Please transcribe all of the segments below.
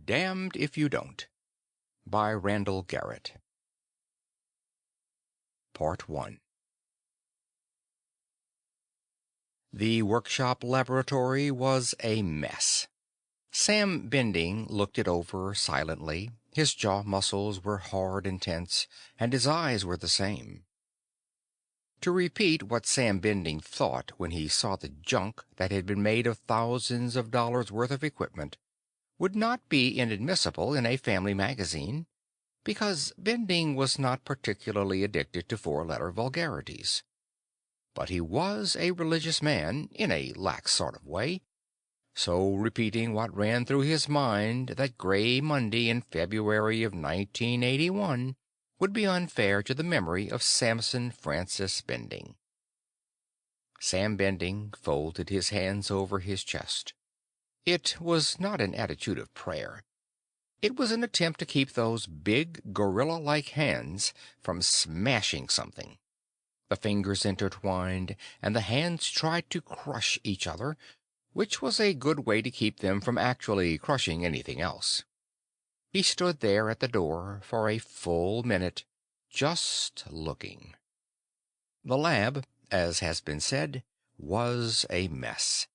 Damned If You Don't, by Randall Garrett. Part 1. The workshop laboratory was a mess. Sam Bending looked it over silently. His jaw muscles were hard and tense, and his eyes were the same. To repeat what Sam Bending thought when he saw the junk that had been made of thousands of dollars worth of equipment would not be inadmissible in a family magazine, because Bending was not particularly addicted to four-letter vulgarities. But he was a religious man, in a lax sort of way, so repeating what ran through his mind that gray Monday in February of 1981 would be unfair to the memory of Samson Francis Bending. Sam Bending folded his hands over his chest. It was not an attitude of prayer. It was an attempt to keep those big, gorilla-like hands from smashing something. The fingers intertwined, and the hands tried to crush each other, which was a good way to keep them from actually crushing anything else. He stood there at the door for a full minute, just looking. The lab, as has been said, was a mess.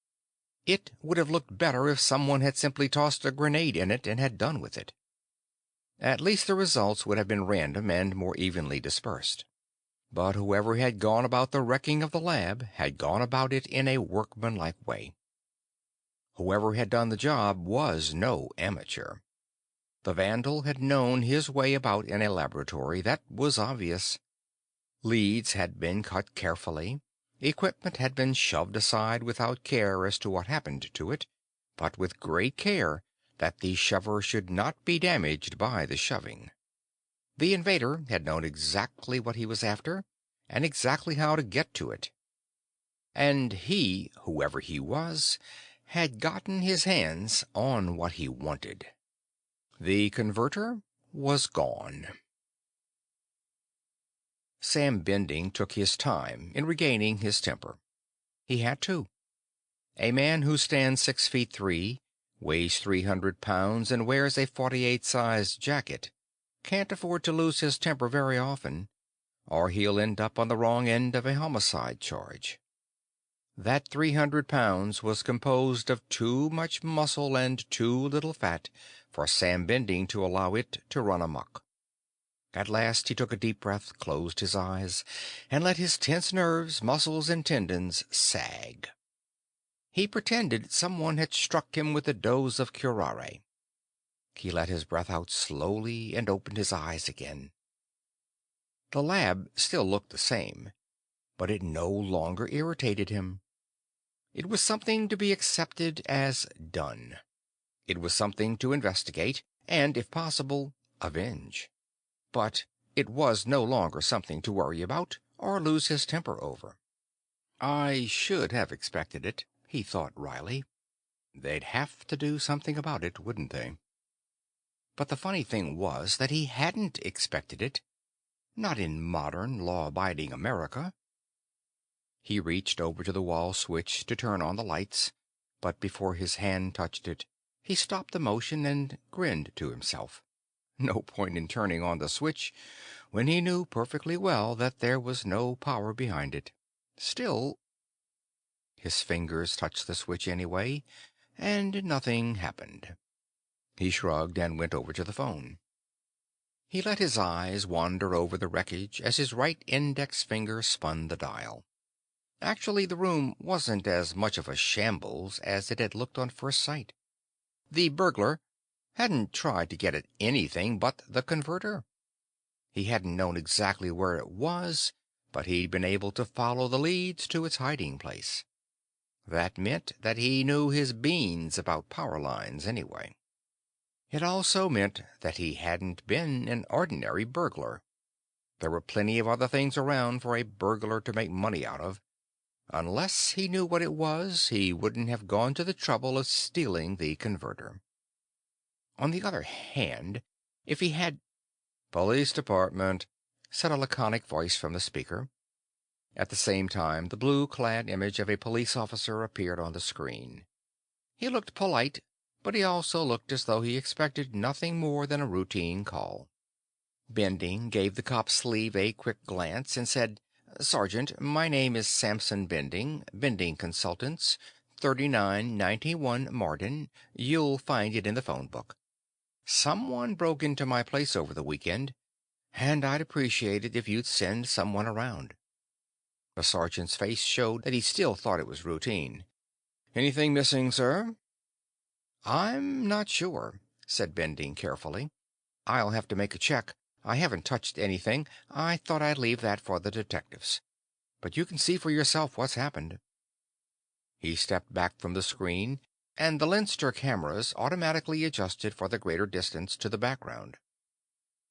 It would have looked better if someone had simply tossed a grenade in it and had done with it. At least the results would have been random and more evenly dispersed. But whoever had gone about the wrecking of the lab had gone about it in a workmanlike way. Whoever had done the job was no amateur. The vandal had known his way about in a laboratory, that was obvious. Leads had been cut carefully. Equipment had been shoved aside without care as to what happened to it, but with great care that the shover should not be damaged by the shoving. The invader had known exactly what he was after, and exactly how to get to it. And he, whoever he was, had gotten his hands on what he wanted. The converter was gone. Sam Bending took his time in regaining his temper. He had to. A man who stands 6'3", weighs 300 pounds, and wears a 48-size jacket can't afford to lose his temper very often, or he'll end up on the wrong end of a homicide charge. That 300 pounds was composed of too much muscle and too little fat for Sam Bending to allow it to run amok. At last he took a deep breath, closed his eyes, and let his tense nerves, muscles, and tendons sag. He pretended someone had struck him with a dose of curare. He let his breath out slowly and opened his eyes again. The lab still looked the same, but it no longer irritated him. It was something to be accepted as done. It was something to investigate and, if possible, avenge. But it was no longer something to worry about or lose his temper over. I should have expected it, he thought wryly. They'd have to do something about it, wouldn't they? But the funny thing was that he hadn't expected it. Not in modern, law-abiding America. He reached over to the wall switch to turn on the lights, but before his hand touched it, he stopped the motion and grinned to himself. No point in turning on the switch when he knew perfectly well that there was no power behind it. Still, his fingers touched the switch anyway, and nothing happened. He shrugged and went over to the phone. He let his eyes wander over the wreckage as his right index finger spun the dial. Actually, the room wasn't as much of a shambles as it had looked on first sight. The burglar hadn't tried to get at anything but the converter. He hadn't known exactly where it was, but he'd been able to follow the leads to its hiding place. That meant that he knew his beans about power lines anyway. It also meant that he hadn't been an ordinary burglar. There were plenty of other things around for a burglar to make money out of. Unless he knew what it was, he wouldn't have gone to the trouble of stealing the converter. On the other hand, if he had... "Police department," said a laconic voice from the speaker. At the same time, the blue-clad image of a police officer appeared on the screen. He looked polite, but he also looked as though he expected nothing more than a routine call. Bending gave the cop's sleeve a quick glance and said, "Sergeant, my name is Samson Bending, Bending Consultants, 3991 Marden. You'll find it in the phone book. Someone broke into my place over the weekend, and I'd appreciate it if you'd send someone around." The sergeant's face showed that he still thought it was routine. "Anything missing, sir?" "I'm not sure," said Bending carefully. "I'll have to make a check. I haven't touched anything. I thought I'd leave that for the detectives. But you can see for yourself what's happened." He stepped back from the screen, and the Leinster cameras automatically adjusted for the greater distance to the background.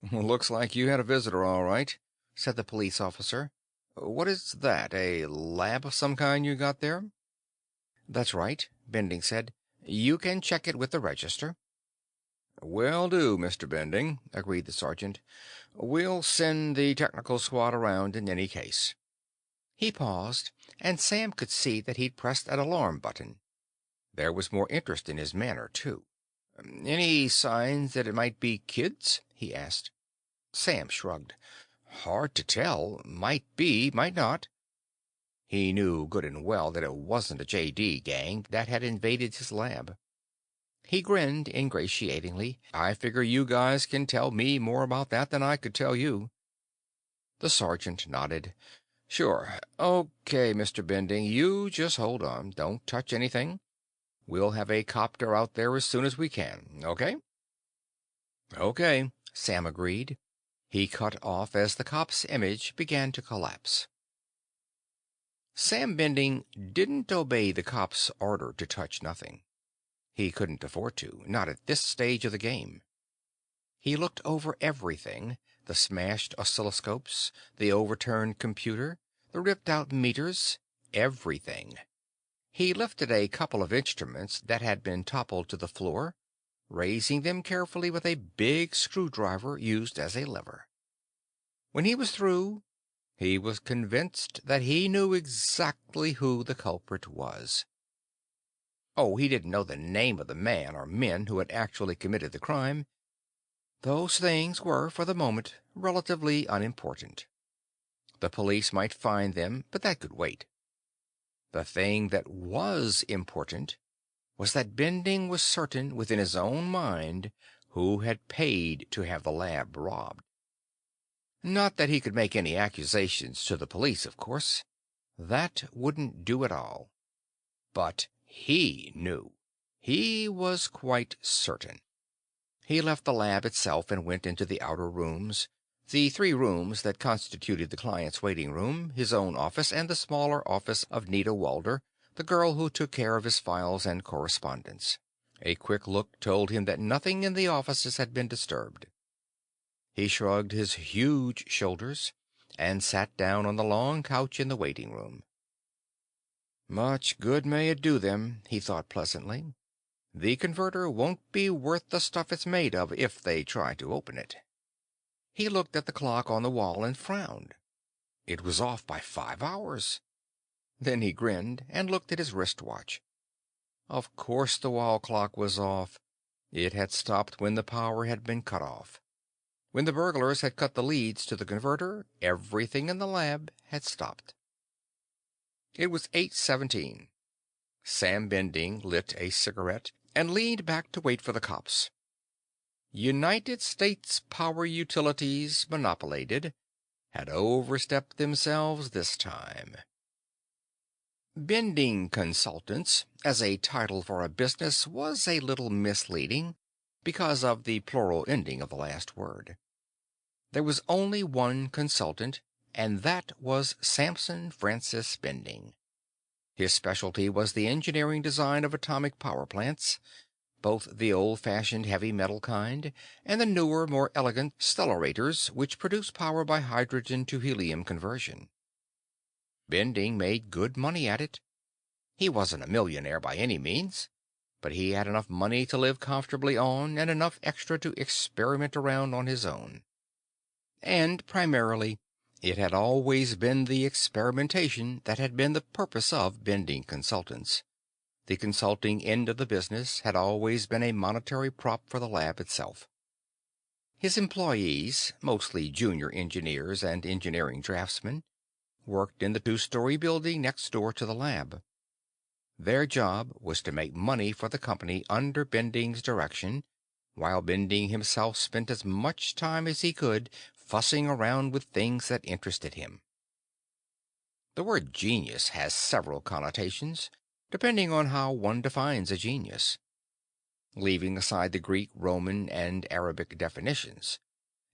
"Looks like you had a visitor, all right," said the police officer. "What is that, a lab of some kind you got there?" "That's right," Bending said. "You can check it with the register." "Will do, Mr. Bending," agreed the sergeant. "We'll send the technical squad around in any case." He paused, and Sam could see that he'd pressed an alarm button. There was more interest in his manner, too. "Any signs that it might be kids?" he asked. Sam shrugged. "Hard to tell. Might be, might not." He knew good and well that it wasn't a JD gang that had invaded his lab. He grinned ingratiatingly. "I figure you guys can tell me more about that than I could tell you." The sergeant nodded. "Sure. Okay, Mr. Bending, you just hold on. Don't touch anything. We'll have a copter out there as soon as we can. Okay?" "Okay," Sam agreed. He cut off as the cop's image began to collapse. Sam Bending didn't obey the cop's order to touch nothing. He couldn't afford to, not at this stage of the game. He looked over everything, the smashed oscilloscopes, the overturned computer, the ripped-out meters, everything. He lifted a couple of instruments that had been toppled to the floor, raising them carefully with a big screwdriver used as a lever. When he was through, he was convinced that he knew exactly who the culprit was. Oh, he didn't know the name of the man or men who had actually committed the crime. Those things were, for the moment, relatively unimportant. The police might find them, but that could wait. The thing that was important was that Bending was certain within his own mind who had paid to have the lab robbed. Not that he could make any accusations to the police, of course. That wouldn't do at all. But he knew. He was quite certain. He left the lab itself and went into the outer rooms, the three rooms that constituted the client's waiting room, his own office, and the smaller office of Nita Walder, the girl who took care of his files and correspondence. A quick look told him that nothing in the offices had been disturbed. He shrugged his huge shoulders and sat down on the long couch in the waiting room. Much good may it do them, he thought pleasantly. The converter won't be worth the stuff it's made of if they try to open it. He looked at the clock on the wall and frowned. It was off by 5 hours. Then he grinned and looked at his wristwatch. Of course the wall clock was off. It had stopped when the power had been cut off. When the burglars had cut the leads to the converter, everything in the lab had stopped. It was 8:17. Sam Bending lit a cigarette and leaned back to wait for the cops. United States Power Utilities, Monopolated, had overstepped themselves this time. Bending Consultants, as a title for a business, was a little misleading because of the plural ending of the last word. There was only one consultant, and that was Samson Francis Bending. His specialty was the engineering design of atomic power plants, both the old-fashioned heavy metal kind and the newer, more elegant stellarators which produce power by hydrogen to helium conversion. Bending made good money at it. He wasn't a millionaire by any means, but he had enough money to live comfortably on and enough extra to experiment around on his own. And primarily, it had always been the experimentation that had been the purpose of Bending Consultants. The consulting end of the business had always been a monetary prop for the lab itself. His employees, mostly junior engineers and engineering draftsmen, worked in the two-story building next door to the lab. Their job was to make money for the company under Bending's direction, while Bending himself spent as much time as he could fussing around with things that interested him. The word genius has several connotations, depending on how one defines a genius. Leaving aside the Greek, Roman, and Arabic definitions,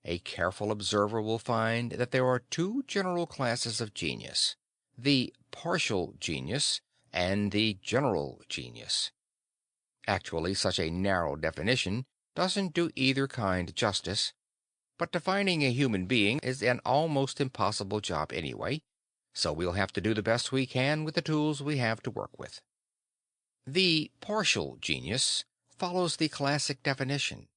a careful observer will find that there are two general classes of genius: the partial genius and the general genius. Actually, such a narrow definition doesn't do either kind justice, but defining a human being is an almost impossible job anyway, so we'll have to do the best we can with the tools we have to work with. The partial genius follows the classic definition.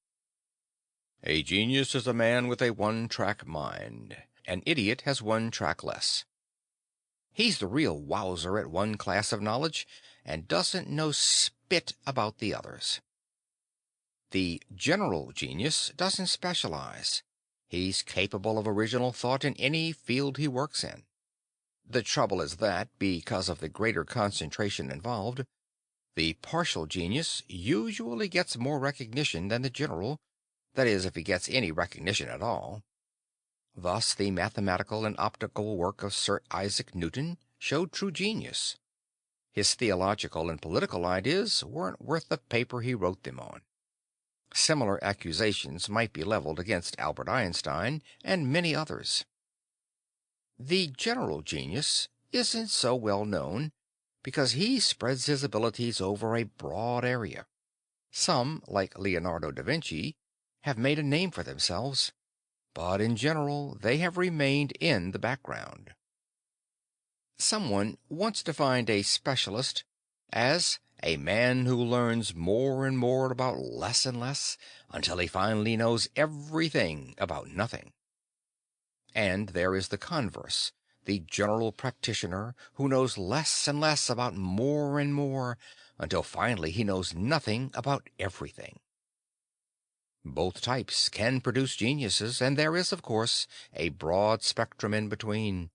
A genius is a man with a one-track mind. An idiot has one track less. He's the real wowzer at one class of knowledge and doesn't know spit about the others. The general genius doesn't specialize. He's capable of original thought in any field he works in. The trouble is that, because of the greater concentration involved, the partial genius usually gets more recognition than the general, that is, if he gets any recognition at all. Thus, the mathematical and optical work of Sir Isaac Newton showed true genius. His theological and political ideas weren't worth the paper he wrote them on. Similar accusations might be leveled against Albert Einstein and many others. The general genius isn't so well known because he spreads his abilities over a broad area. Some, like Leonardo da Vinci, have made a name for themselves, but in general they have remained in the background. Someone once defined a specialist as a man who learns more and more about less and less until he finally knows everything about nothing. And there is the converse, the general practitioner who knows less and less about more and more until finally he knows nothing about everything. Both types can produce geniuses, and there is, of course, a broad spectrum in between.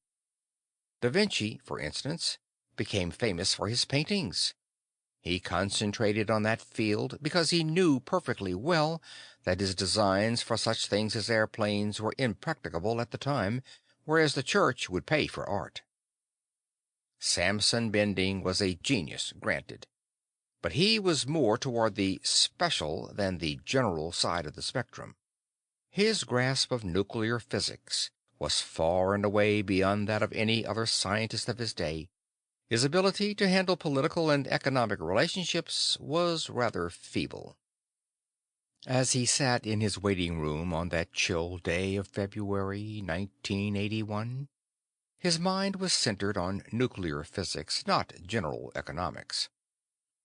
Da Vinci, for instance, became famous for his paintings. He concentrated on that field because he knew perfectly well that his designs for such things as airplanes were impracticable at the time, whereas the church would pay for art. Samson Bending was a genius, granted, but he was more toward the special than the general side of the spectrum. His grasp of nuclear physics was far and away beyond that of any other scientist of his day. His ability to handle political and economic relationships was rather feeble. As he sat in his waiting room on that chill day of February 1981, his mind was centered on nuclear physics, not general economics.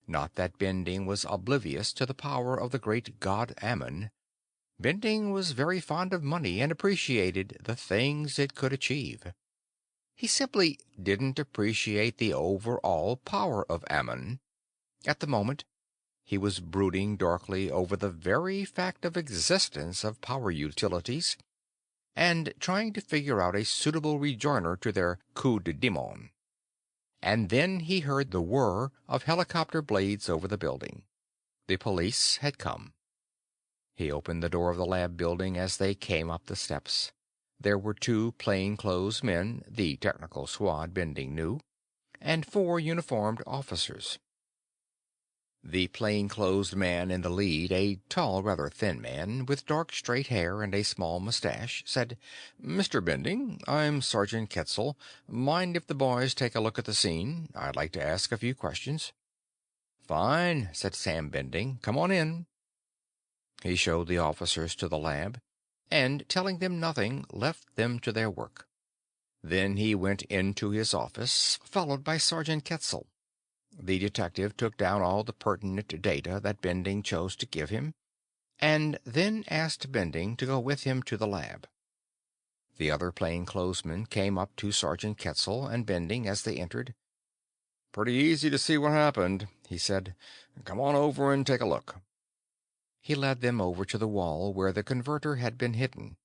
Not that Bending was oblivious to the power of the great god Ammon. Bending was very fond of money and appreciated the things it could achieve. He simply didn't appreciate the overall power of Ammon. At the moment, he was brooding darkly over the very fact of existence of power utilities and trying to figure out a suitable rejoinder to their coup de démon. And then he heard the whir of helicopter blades over the building. The police had come. He opened the door of the lab building as they came up the steps. There were 2 plain-clothes men, the technical squad Bending knew, and 4 uniformed officers. The plain-clothes man in the lead, a tall, rather thin man, with dark straight hair and a small mustache, said, "Mr. Bending, I'm Sergeant Ketzel. Mind if the boys take a look at the scene? I'd like to ask a few questions." "Fine," said Sam Bending. "Come on in." He showed the officers to the lab, and, telling them nothing, left them to their work. Then he went into his office, followed by Sergeant Ketzel. The detective took down all the pertinent data that Bending chose to give him, and then asked Bending to go with him to the lab. The other plainclothesman came up to Sergeant Ketzel and Bending as they entered. "Pretty easy to see what happened," he said. "Come on over and take a look." He led them over to the wall where the converter had been hidden.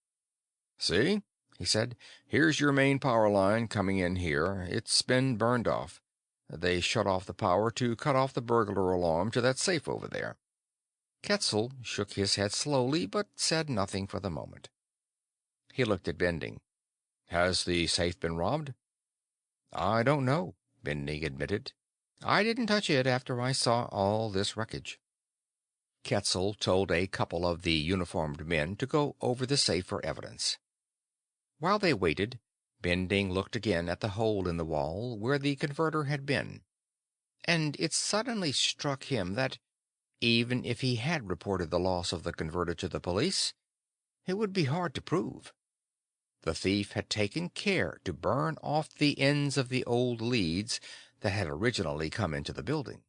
"See?" he said. "Here's your main power line coming in here. It's been burned off. They shut off the power to cut off the burglar alarm to that safe over there." Ketzel shook his head slowly, but said nothing for the moment. He looked at Bending. "Has the safe been robbed?" "I don't know," Bending admitted. "I didn't touch it after I saw all this wreckage." Ketzel told a couple of the uniformed men to go over the safe for evidence. While they waited, Bending looked again at the hole in the wall where the converter had been, and it suddenly struck him that even if he had reported the loss of the converter to the police, it would be hard to prove. The thief had taken care to burn off the ends of the old leads that had originally come into the building.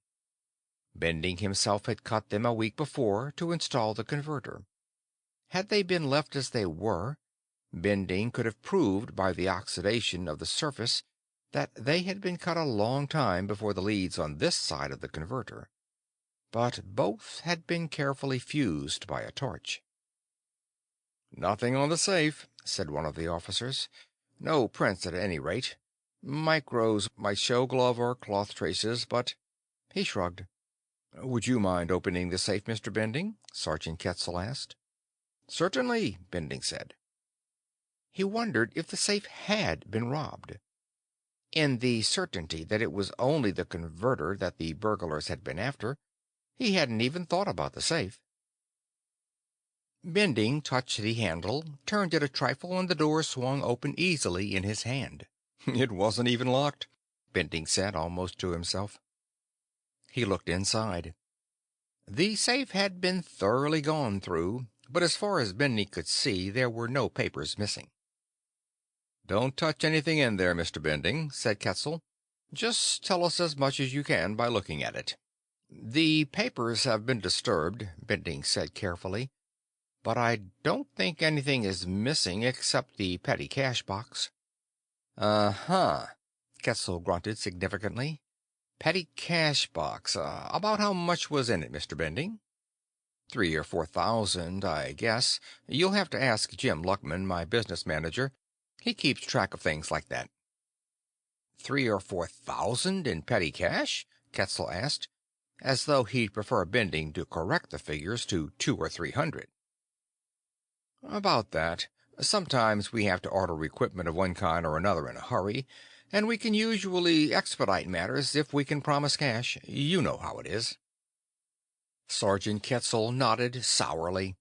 Bending himself had cut them a week before to install the converter. Had they been left as they were, Bending could have proved by the oxidation of the surface that they had been cut a long time before the leads on this side of the converter. But both had been carefully fused by a torch. "Nothing on the safe," said one of the officers. "No prints at any rate. Micros might show glove or cloth traces, but—" He shrugged. "Would you mind opening the safe, Mr. Bending?" Sergeant Ketzel asked. "Certainly," Bending said. He wondered if the safe had been robbed. In the certainty that it was only the converter that the burglars had been after, he hadn't even thought about the safe. Bending touched the handle, turned it a trifle, and the door swung open easily in his hand. "It wasn't even locked," Bending said, almost to himself. He looked inside. The safe had been thoroughly gone through, but as far as Bending could see, there were no papers missing. "Don't touch anything in there, Mr. Bending," said Ketzel. "Just tell us as much as you can by looking at it." "The papers have been disturbed," Bending said carefully, "but I don't think anything is missing except the petty cash box." "Uh-huh," Ketzel grunted significantly. "Petty cash box. About how much was in it, Mr. Bending?" "3,000 or 4,000, I guess. You'll have to ask Jim Luckman, my business manager. He keeps track of things like that." "3,000 or 4,000 in petty cash?" Ketzel asked, as though he'd prefer Bending to correct the figures to 200 or 300. "About that. Sometimes we have to order equipment of one kind or another in a hurry, and we can usually expedite matters if we can promise cash. You know how it is." Sergeant Ketzel nodded sourly.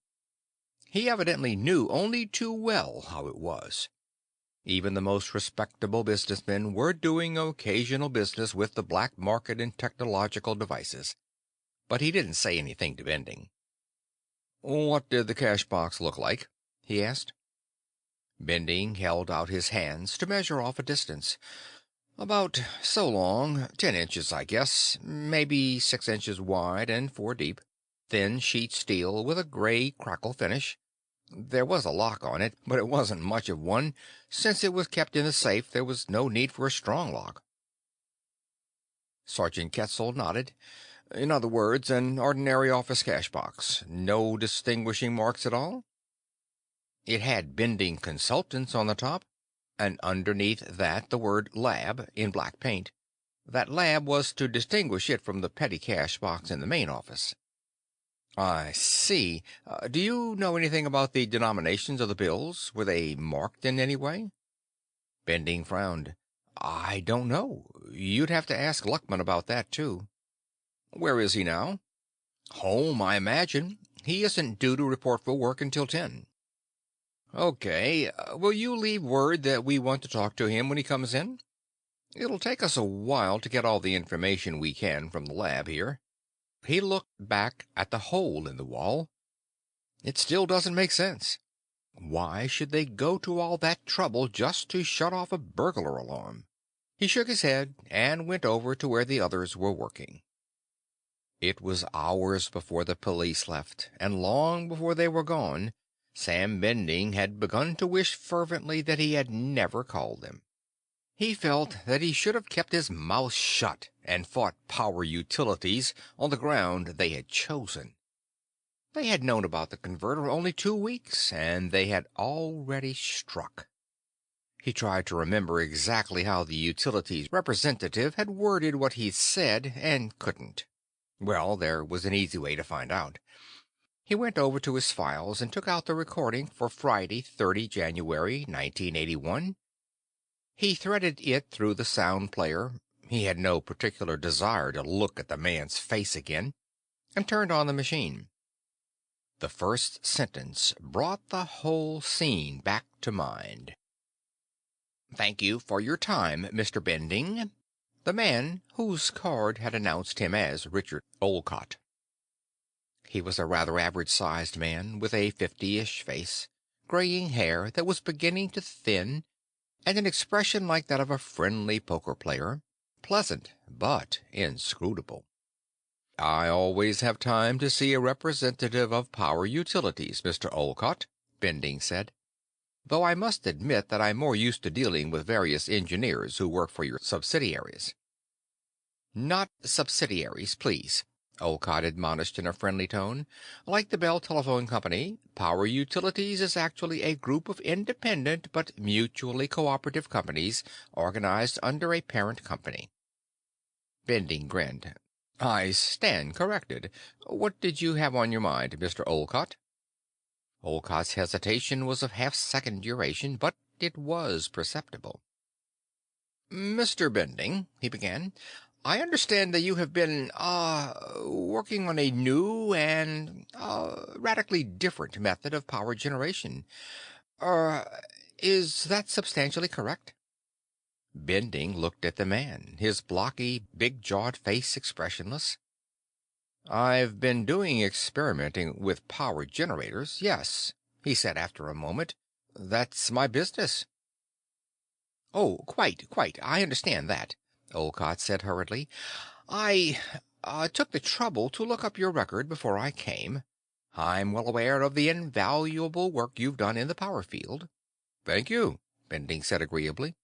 He evidently knew only too well how it was. Even the most respectable businessmen were doing occasional business with the black market in technological devices. But he didn't say anything to Bending. "What did the cash box look like?" he asked. Bending held out his hands to measure off a distance. "About so long, 10 inches, I guess, maybe 6 inches wide and 4 deep. Thin sheet steel with a gray crackle finish. There was a lock on it, but it wasn't much of one. Since it was kept in the safe, there was no need for a strong lock." Sergeant Ketzel nodded. "In other words, an ordinary office cash box. No distinguishing marks at all?" "It had Bending Consultants on the top, and underneath that the word Lab in black paint. That lab was to distinguish it from the petty cash box in the main office." "I see. Do you know anything about the denominations of the bills? Were they marked in any way?" Bending frowned. "I don't know. You'd have to ask Luckman about that, too." "Where is he now?" "Home, I imagine. He isn't due to report for work until 10. "Okay. Will you leave word that we want to talk to him when he comes in? It'll take us a while to get all the information we can from the lab here." He looked back at the hole in the wall. "It still doesn't make sense. Why should they go to all that trouble just to shut off a burglar alarm?" He shook his head and went over to where the others were working. It was hours before the police left, and long before they were gone, Sam Bending had begun to wish fervently that he had never called them. He felt that he should have kept his mouth shut and fought power utilities on the ground they had chosen. They had known about the converter only 2 weeks, and they had already struck. He tried to remember exactly how the utilities representative had worded what he'd said, and couldn't. Well, there was an easy way to find out. He went over to his files and took out the recording for Friday, 30 January 1981. He threaded it through the sound player. He had no particular desire to look at the man's face again, and turned on the machine. The first sentence brought the whole scene back to mind. "Thank you for your time, Mr. Bending." The man whose card had announced him as Richard Olcott. He was a rather average-sized man with a 50-ish face, graying hair that was beginning to thin, and an expression like that of a friendly poker player, pleasant but inscrutable. "I always have time to see a representative of Power Utilities, Mr. Olcott," Bending said, "though I must admit that I'm more used to dealing with various engineers who work for your subsidiaries." "Not subsidiaries, please," Olcott admonished in a friendly tone. "Like the Bell Telephone Company, Power Utilities is actually a group of independent but mutually cooperative companies organized under a parent company." Bending grinned. "I stand corrected. What did you have on your mind, Mr. Olcott?" Olcott's hesitation was of half-second duration, but it was perceptible. "Mr. Bending," he began, "I understand that you have been, working on a new and, radically different method of power generation. Is that substantially correct?" Bending looked at the man, his blocky, big-jawed face expressionless. "I've been doing experimenting with power generators, yes," he said after a moment. "That's my business." "Oh, quite. I understand that," Olcott said hurriedly. "I took the trouble to look up your record before I came. I'm well aware of the invaluable work you've done in the power field." "Thank you," Bending said agreeably.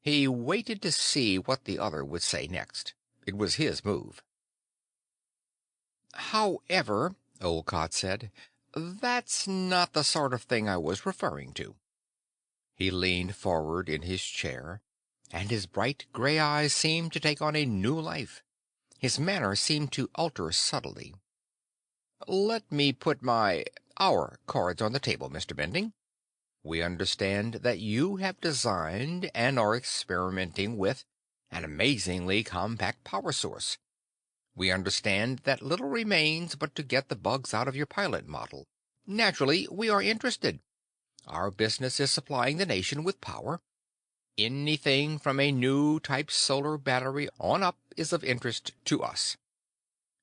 He waited to see what the other would say next. It was his move. "However," Olcott said, "that's not the sort of thing I was referring to." He leaned forward in his chair, and his bright gray eyes seemed to take on a new life. His manner seemed to alter subtly. "Let me put our cards on the table, Mr. Bending. We understand that you have designed and are experimenting with an amazingly compact power source. We understand that little remains but to get the bugs out of your pilot model. Naturally, we are interested. Our business is supplying the nation with power. Anything from a new type solar battery on up is of interest to us."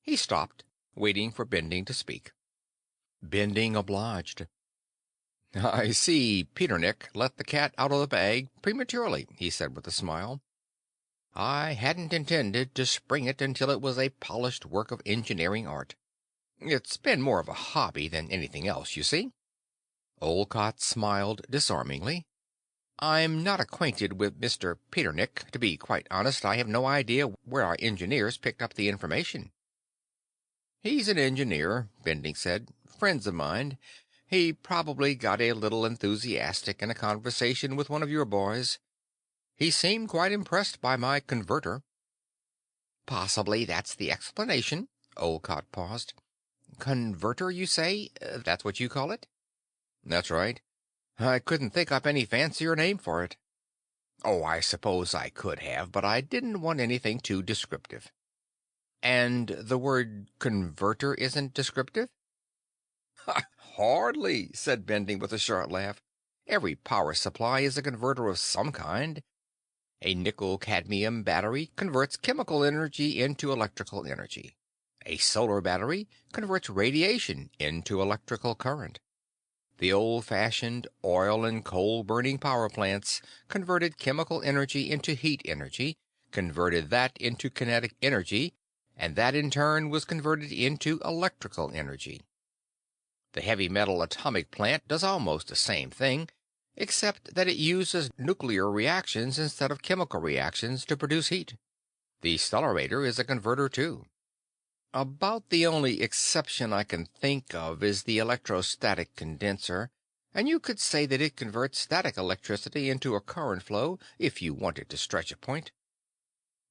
He stopped, waiting for Bending to speak. Bending obliged. "I see Peternick let the cat out of the bag prematurely," he said with a smile. "I hadn't intended to spring it until it was a polished work of engineering art. It's been more of a hobby than anything else, you see." Olcott smiled disarmingly. "I'm not acquainted with Mr. Peternick. To be quite honest, I have no idea where our engineers picked up the information." "He's an engineer," Bending said. "Friends of mine. He probably got a little enthusiastic in a conversation with one of your boys. He seemed quite impressed by my converter." "Possibly that's the explanation." Olcott paused. "Converter, you say? That's what you call it?" "That's right. I couldn't think up any fancier name for it." "Oh, I suppose I could have, but I didn't want anything too descriptive." "And the word converter isn't descriptive?" "Hardly," said Bending with a short laugh. "Every power supply is a converter of some kind. A nickel-cadmium battery converts chemical energy into electrical energy. A solar battery converts radiation into electrical current. The old-fashioned oil and coal-burning power plants converted chemical energy into heat energy, converted that into kinetic energy, and that in turn was converted into electrical energy. The heavy metal atomic plant does almost the same thing, except that it uses nuclear reactions instead of chemical reactions to produce heat. The stellarator is a converter, too. About the only exception I can think of is the electrostatic condenser, and you could say that it converts static electricity into a current flow if you wanted to stretch a point.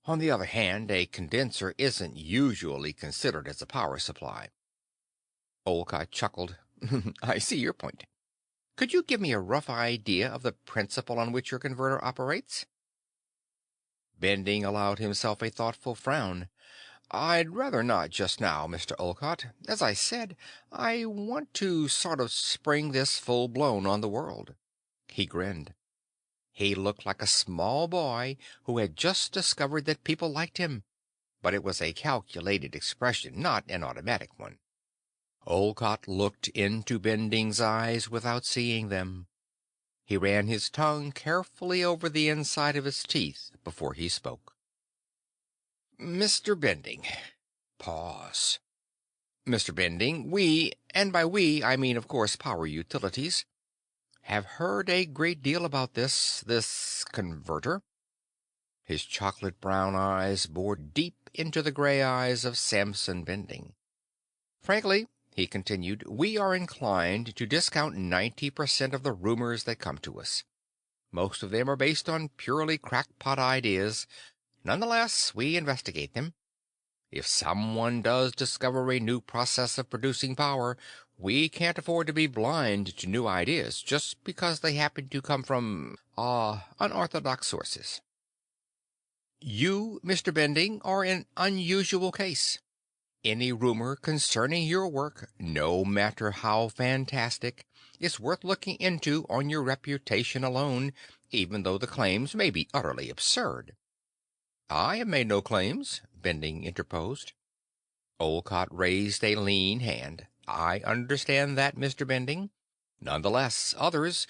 On the other hand, a condenser isn't usually considered as a power supply. Olcott chuckled. I see your point. Could you give me a rough idea of the principle on which your converter operates? Bending allowed himself a thoughtful frown. I'd rather not just now, Mr. Olcott. As I said, I want to sort of spring this full-blown on the world. He grinned. He looked like a small boy who had just discovered that people liked him, but it was a calculated expression, not an automatic one. Olcott looked into Bending's eyes without seeing them. He ran his tongue carefully over the inside of his teeth before he spoke. Mr. Bending. Pause. Mr. Bending, we, and by we I mean of course Power Utilities, have heard a great deal about this converter. His chocolate brown eyes bored deep into the gray eyes of Samson Bending. Frankly, he continued, we are inclined to discount 90% of the rumors that come to us. Most of them are based on purely crackpot ideas. Nonetheless, we investigate them. If someone does discover a new process of producing power, we can't afford to be blind to new ideas just because they happen to come from, unorthodox sources. You, Mr. Bending, are an unusual case. Any rumor concerning your work, no matter how fantastic, is worth looking into on your reputation alone, even though the claims may be utterly absurd. I have made no claims, Bending interposed. Olcott raised a lean hand. I understand that, Mr. Bending. Nonetheless, others,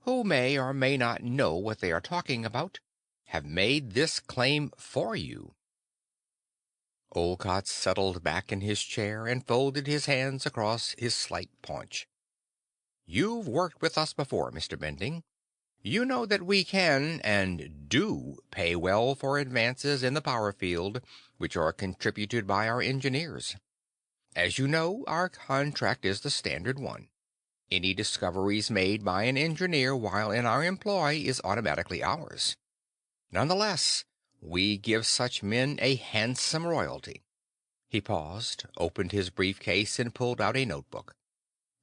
who may or may not know what they are talking about, have made this claim for you. Olcott settled back in his chair and folded his hands across his slight paunch. You've worked with us before, Mr. Bending. You know that we can, and do, pay well for advances in the power field which are contributed by our engineers. As you know, our contract is the standard one. Any discoveries made by an engineer while in our employ is automatically ours. Nonetheless, we give such men a handsome royalty. He paused, opened his briefcase, and pulled out a notebook.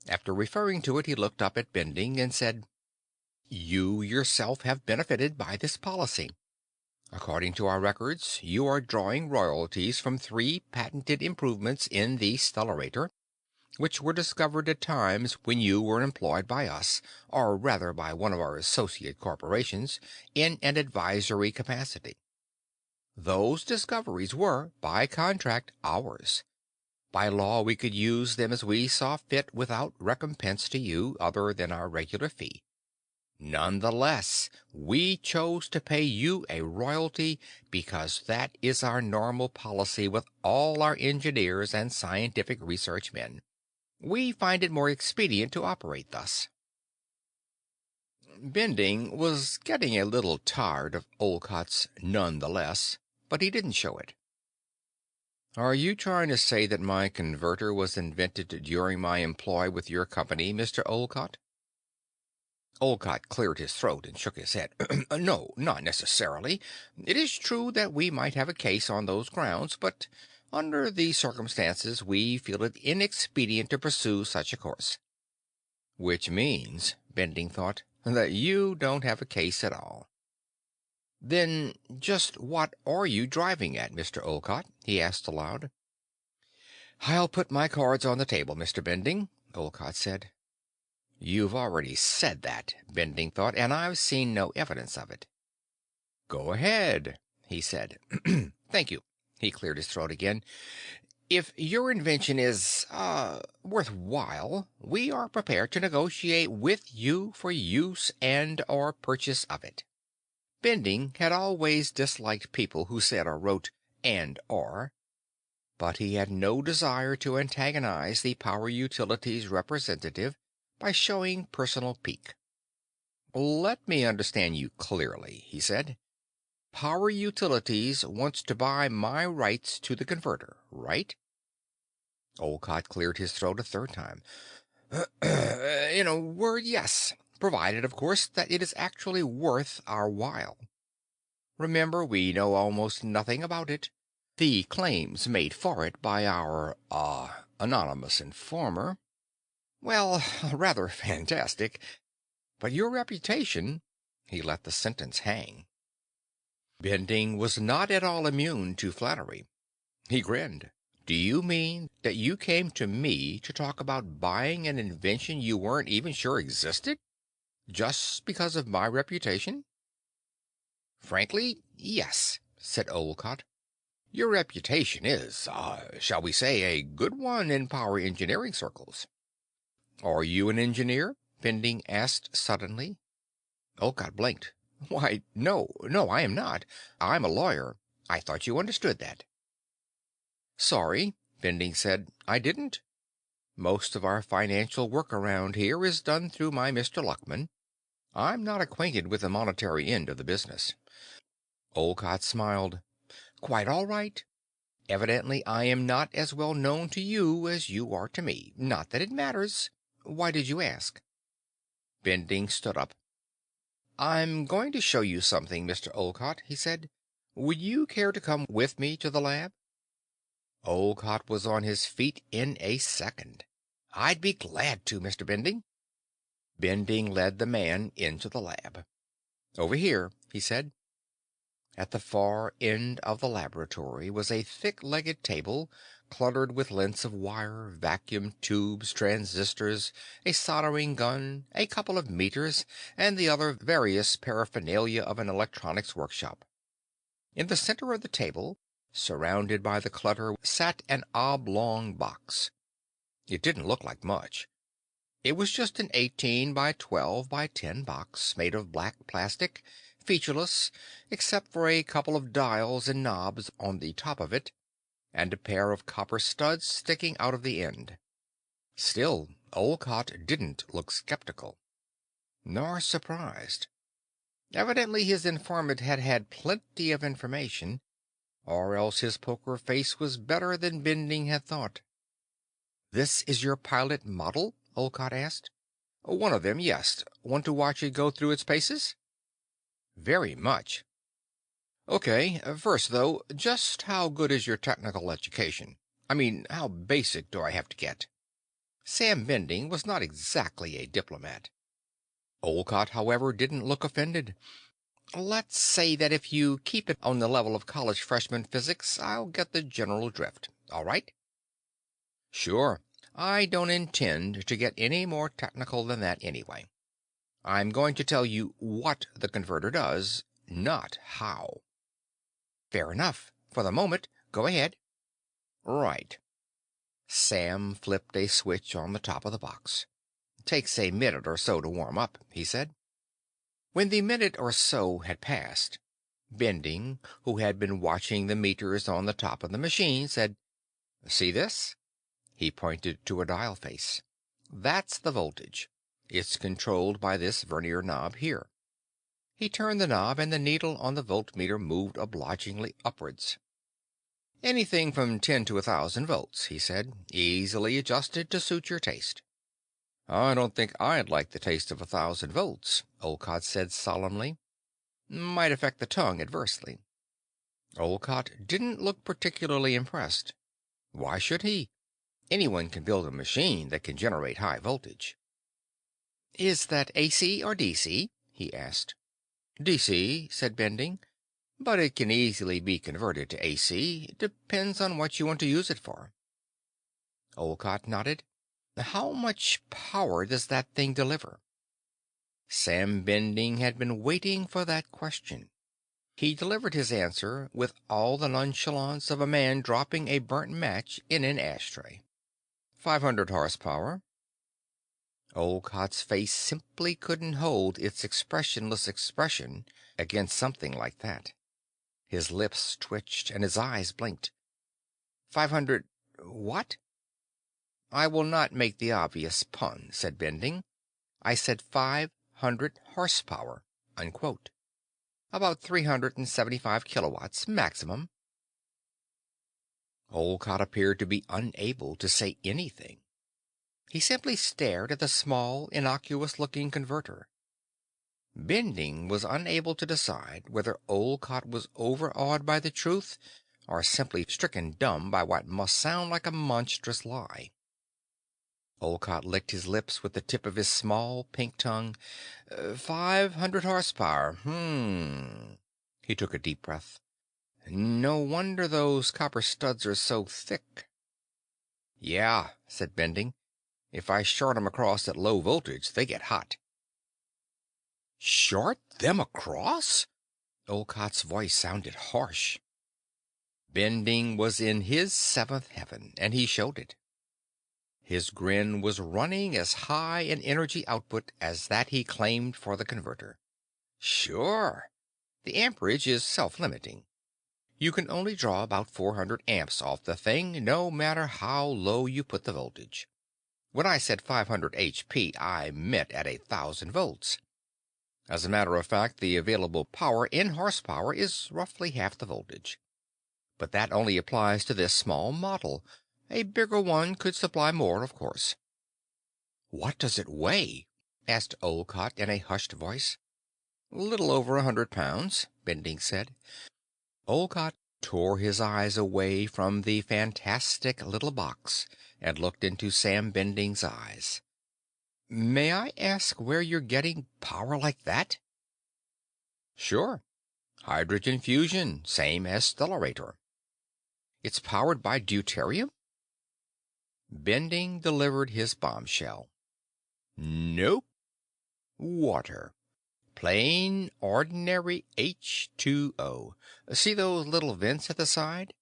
After referring to it, he looked up at Bending and said, You yourself have benefited by this policy. According to our records, you are drawing royalties from 3 patented improvements in the stellarator, which were discovered at times when you were employed by us, or rather by one of our associate corporations, in an advisory capacity. Those discoveries were, by contract, ours. By law, we could use them as we saw fit without recompense to you other than our regular fee. Nonetheless, we chose to pay you a royalty because that is our normal policy with all our engineers and scientific research men. We find it more expedient to operate thus. Bending was getting a little tired of Olcott's nonetheless, but he didn't show it. Are you trying to say that my converter was invented during my employ with your company, Mr. Olcott? Olcott cleared his throat and shook his head. No, not necessarily. It is true that we might have a case on those grounds, but under the circumstances we feel it inexpedient to pursue such a course. Which means, Bending thought, that you don't have a case at all. Then just what are you driving at, Mr. Olcott? He asked aloud. I'll put my cards on the table, Mr. Bending, Olcott said. You've already said that, Bending thought, and I've seen no evidence of it. Go ahead, he said. Thank you. He cleared his throat again. If your invention is, worthwhile, we are prepared to negotiate with you for use and or purchase of it. Bending had always disliked people who said or wrote and or, but he had no desire to antagonize the Power Utilities representative by showing personal pique. Let me understand you clearly, he said. Power Utilities wants to buy my rights to the converter, right? Olcott cleared his throat a third time. In a word, yes. Provided, of course, that it is actually worth our while. Remember, we know almost nothing about it. The claims made for it by our, anonymous informer, well, rather fantastic. But your reputation, he let the sentence hang. Bending was not at all immune to flattery. He grinned. Do you mean that you came to me to talk about buying an invention you weren't even sure existed? Just because of my reputation? Frankly, yes, said Olcott. Your reputation is, shall we say, a good one in power engineering circles. Are you an engineer? Bending asked suddenly. Olcott blinked. Why, no, I am not. I'm a lawyer. I thought you understood that. Sorry, Bending said. I didn't. Most of our financial work around here is done through my Mr. Luckman. I'm not acquainted with the monetary end of the business. Olcott smiled. Quite all right. Evidently I am not as well known to you as you are to me. Not that it matters. Why did you ask? Bending stood up. I'm going to show you something, Mr. Olcott, he said. Would you care to come with me to the lab? Olcott was on his feet in a second. I'd be glad to, Mr. Bending. Bending led the man into the lab. Over here, he said. At the far end of the laboratory was a thick-legged table cluttered with lengths of wire, vacuum tubes, transistors, a soldering gun, a couple of meters, and the other various paraphernalia of an electronics workshop. In the center of the table, surrounded by the clutter, sat an oblong box. It didn't look like much. It was just an 18 by 12 by 10 box made of black plastic, featureless, except for a couple of dials and knobs on the top of it, and a pair of copper studs sticking out of the end. Still, Olcott didn't look skeptical, nor surprised. Evidently his informant had had plenty of information, or else his poker face was better than Bending had thought. This is your pilot model? Olcott asked. One of them, yes. Want to watch it go through its paces? Very much. Okay, first though, just how good is your technical education? I mean, how basic do I have to get? Sam Bending was not exactly a diplomat. Olcott, however, didn't look offended. Let's say that if you keep it on the level of college freshman physics, I'll get the general drift. All right? Sure. I don't intend to get any more technical than that anyway. I'm going to tell you what the converter does, not how. Fair enough. For the moment, go ahead. Right. Sam flipped a switch on the top of the box. Takes a minute or so to warm up, he said. When the minute or so had passed, Bending, who had been watching the meters on the top of the machine, said, See this? He pointed to a dial face. That's the voltage. It's controlled by this vernier knob here. He turned the knob, and the needle on the voltmeter moved obligingly upwards. Anything from 10 to 1,000 volts, he said, easily adjusted to suit your taste. I don't think I'd like the taste of 1,000 volts, Olcott said solemnly. Might affect the tongue adversely. Olcott didn't look particularly impressed. Why should he? Anyone can build a machine that can generate high voltage. Is that AC or DC? He asked. DC, said Bending, but it can easily be converted to AC. Depends on what you want to use it for. Olcott nodded. How much power does that thing deliver? Sam Bending had been waiting for that question. He delivered his answer with all the nonchalance of a man dropping a burnt match in an ashtray. 500 horsepower. Olcott's face simply couldn't hold its expressionless expression against something like that. His lips twitched and his eyes blinked. 500 what? I will not make the obvious pun, said Bending. I said 500 500 horsepower, unquote. About 375 kilowatts maximum. Olcott appeared to be unable to say anything. He simply stared at the small, innocuous-looking converter. Bending was unable to decide whether Olcott was overawed by the truth or simply stricken dumb by what must sound like a monstrous lie. Olcott licked his lips with the tip of his small pink tongue. 500 horsepower. He took a deep breath. No wonder those copper studs are so thick. Yeah, said Bending. If I short 'em across at low voltage, they get hot. Short them across? Olcott's voice sounded harsh. Bending was in his seventh heaven, and he showed it. His grin was running as high an energy output as that he claimed for the converter. Sure. The amperage is self-limiting. You can only draw about 400 amps off the thing, no matter how low you put the voltage. When I said 500 HP, I meant at 1,000 volts. As a matter of fact, the available power in horsepower is roughly half the voltage. But that only applies to this small model. A bigger one could supply more, of course. What does it weigh? Asked Olcott in a hushed voice. Little over 100 pounds, Bending said. Olcott tore his eyes away from the fantastic little box and looked into Sam Bending's eyes. May I ask where you're getting power like that? Sure. Hydrogen fusion, same as Stellarator. It's powered by deuterium? Bending delivered his bombshell. Nope. Water. Plain, ordinary H2O. See those little vents at the side?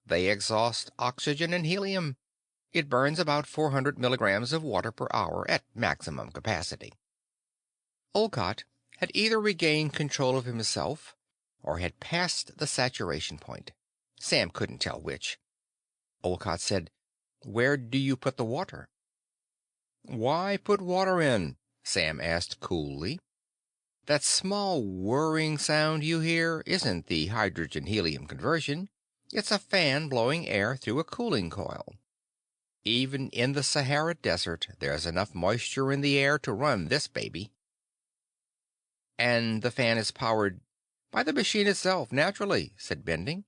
They exhaust oxygen and helium. It burns about 400 milligrams of water per hour at maximum capacity. Olcott had either regained control of himself or had passed the saturation point. Sam couldn't tell which. Olcott said, Where do you put the water? Why put water in? Sam asked coolly. That small whirring sound you hear isn't the hydrogen-helium conversion. It's a fan blowing air through a cooling coil. Even in the Sahara Desert, there's enough moisture in the air to run this baby. And the fan is powered by the machine itself, naturally, said Bending.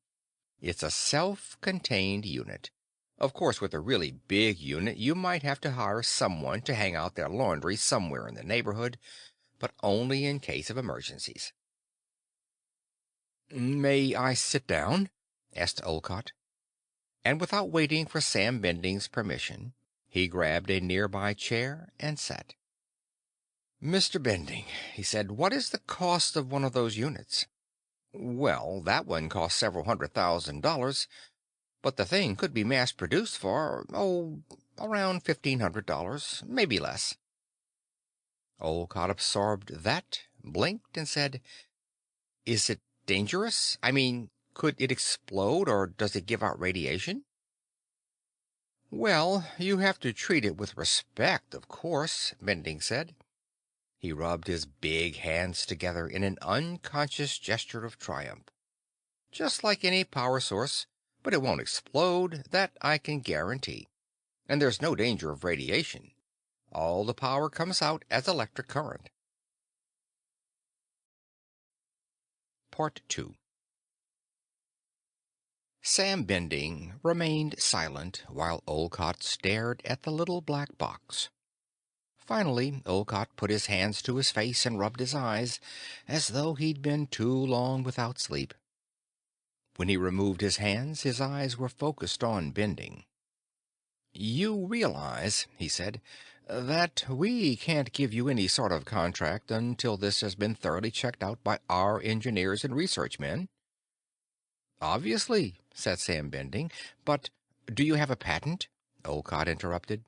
It's a self-contained unit. Of course, with a really big unit, you might have to hire someone to hang out their laundry somewhere in the neighborhood, but only in case of emergencies. May I sit down? Asked Olcott. And without waiting for Sam Bending's permission, he grabbed a nearby chair and sat. Mr. Bending, he said, what is the cost of one of those units? Well, that one cost several $100,000, but the thing could be mass-produced for, around $1,500, maybe less. Olcott absorbed that, blinked, and said, Is it dangerous? I mean, could it explode, or does it give out radiation? Well, you have to treat it with respect, of course, Bending said. He rubbed his big hands together in an unconscious gesture of triumph. Just like any power source, but it won't explode, that I can guarantee. And there's no danger of radiation. All the power comes out as electric current. Part 2. Sam Bending remained silent while Olcott stared at the little black box. Finally, Olcott put his hands to his face and rubbed his eyes, as though he'd been too long without sleep. When he removed his hands, his eyes were focused on Bending. You realize, he said, that we can't give you any sort of contract until this has been thoroughly checked out by our engineers and research men. Obviously, said Sam Bending, but do you have a patent? Olcott interrupted.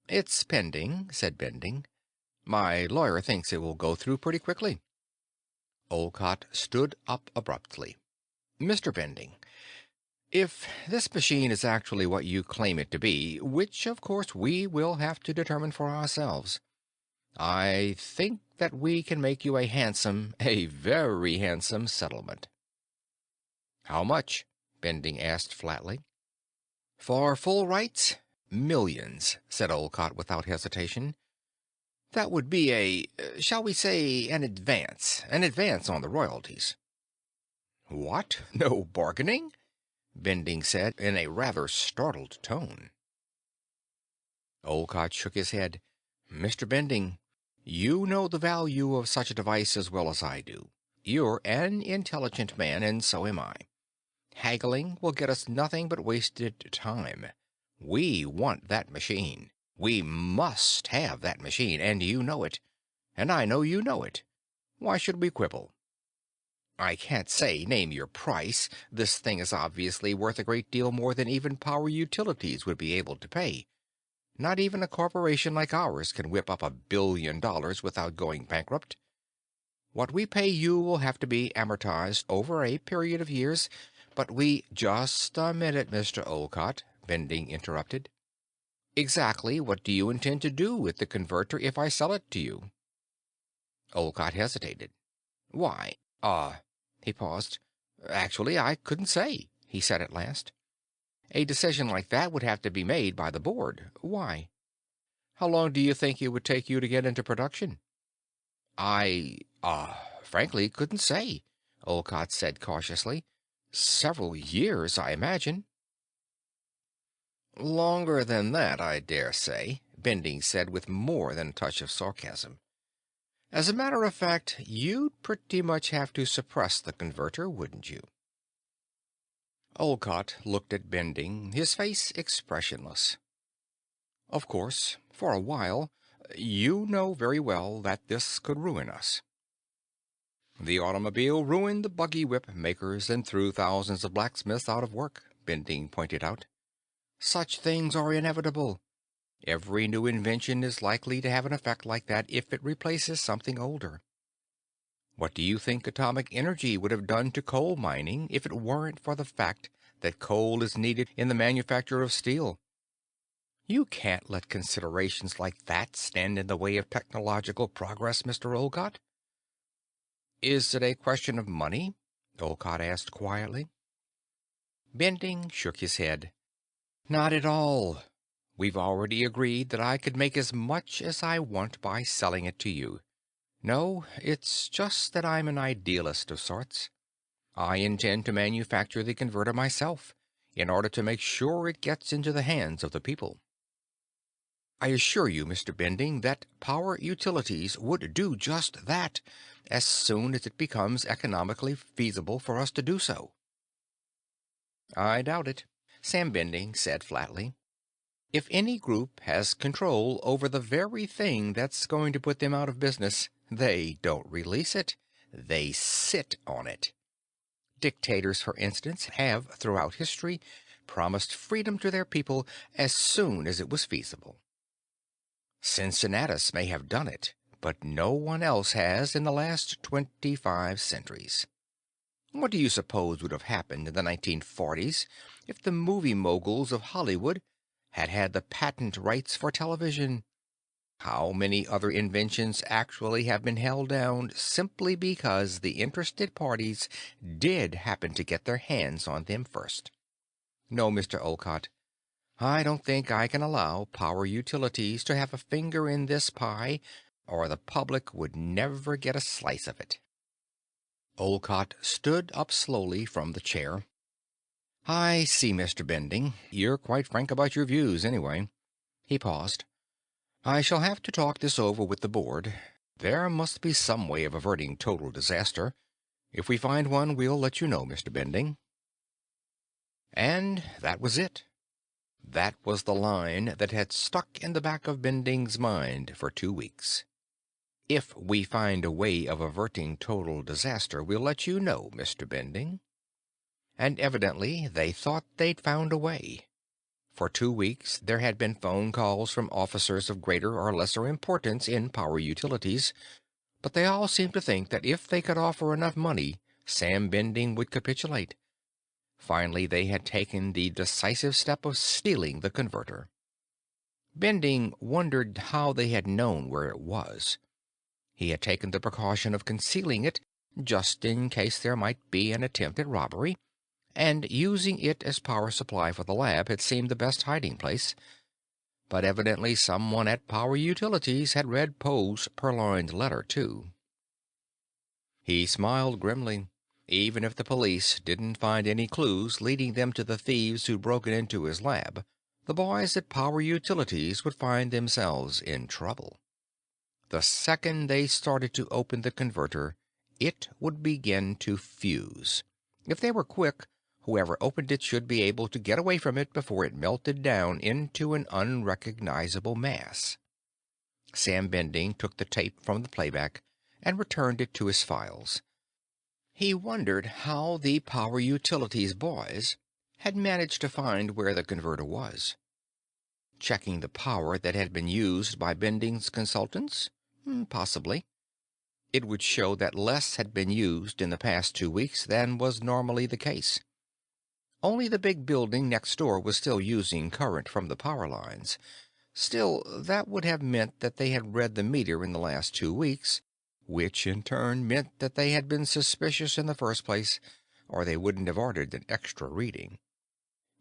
It's pending, said Bending. My lawyer thinks it will go through pretty quickly. Olcott stood up abruptly. Mr. Bending, if this machine is actually what you claim it to be, which of course we will have to determine for ourselves, I think that we can make you a very handsome settlement." "How much?" Bending asked flatly. "For full rights? Millions," said Olcott without hesitation. "That would be shall we say, an advance on the royalties." "What? No bargaining?" Bending said in a rather startled tone. Olcott shook his head. "Mr. Bending, you know the value of such a device as well as I do. You're an intelligent man, and so am I. Haggling will get us nothing but wasted time. We want that machine. We must have that machine, and you know it. And I know you know it. Why should we quibble? I can't say name your price. This thing is obviously worth a great deal more than even power utilities would be able to pay. Not even a corporation like ours can whip up $1 billion without going bankrupt. What we pay you will have to be amortized over a period of years, but we—" "Just a minute, Mr. Olcott," Bending interrupted. "Exactly what do you intend to do with the converter if I sell it to you?" Olcott hesitated. "Why, he paused. "Actually, I couldn't say," he said at last. "A decision like that would have to be made by the board. Why? How long do you think it would take you to get into production?" "Frankly, couldn't say," Olcott said cautiously. "Several years, I imagine." "Longer than that, I dare say," Bending said with more than a touch of sarcasm. "As a matter of fact, you'd pretty much have to suppress the converter, wouldn't you?" Olcott looked at Bending, his face expressionless. "Of course, for a while. You know very well that this could ruin us." "The automobile ruined the buggy whip makers and threw thousands of blacksmiths out of work," Bending pointed out. "Such things are inevitable. Every new invention is likely to have an effect like that if it replaces something older. What do you think atomic energy would have done to coal mining if it weren't for the fact that coal is needed in the manufacture of steel? You can't let considerations like that stand in the way of technological progress, Mr. Olcott." "Is it a question of money?" Olcott asked quietly. Bending shook his head. "Not at all. We've already agreed that I could make as much as I want by selling it to you. No, it's just that I'm an idealist of sorts. I intend to manufacture the converter myself, in order to make sure it gets into the hands of the people. I assure you, Mr. Bending, that power utilities would do just that, as soon as it becomes economically feasible for us to do so." "I doubt it," Sam Bending said flatly. "If any group has control over the very thing that's going to put them out of business, they don't release it. They sit on it. Dictators, for instance, have, throughout history, promised freedom to their people as soon as it was feasible. Cincinnatus may have done it, but no one else has in the last 25 centuries. What do you suppose would have happened in the 1940s if the movie moguls of Hollywood had had the patent rights for television? How many other inventions actually have been held down simply because the interested parties did happen to get their hands on them first? No, Mr. Olcott, I don't think I can allow power utilities to have a finger in this pie, or the public would never get a slice of it." Olcott stood up slowly from the chair. "I see, Mr. Bending. You're quite frank about your views, anyway." He paused. "I shall have to talk this over with the board. There must be some way of averting total disaster. If we find one, we'll let you know, Mr. Bending." And that was it. That was the line that had stuck in the back of Bending's mind for 2 weeks. "If we find a way of averting total disaster, we'll let you know, Mr. Bending." And evidently they thought they'd found a way. For 2 weeks there had been phone calls from officers of greater or lesser importance in power utilities, but they all seemed to think that if they could offer enough money, Sam Bending would capitulate. Finally, they had taken the decisive step of stealing the converter. Bending wondered how they had known where it was. He had taken the precaution of concealing it, just in case there might be an attempt at robbery, and using it as power supply for the lab had seemed the best hiding place. But evidently someone at Power Utilities had read Poe's purloined letter, too. He smiled grimly. Even if the police didn't find any clues leading them to the thieves who'd broken into his lab, the boys at Power Utilities would find themselves in trouble. The second they started to open the converter, it would begin to fuse. If they were quick, whoever opened it should be able to get away from it before it melted down into an unrecognizable mass. Sam Bending took the tape from the playback and returned it to his files. He wondered how the Power Utilities boys had managed to find where the converter was. Checking the power that had been used by Bending's consultants? Possibly. It would show that less had been used in the past 2 weeks than was normally the case. Only the big building next door was still using current from the power lines. Still, that would have meant that they had read the meter in the last 2 weeks, which in turn meant that they had been suspicious in the first place, or they wouldn't have ordered an extra reading.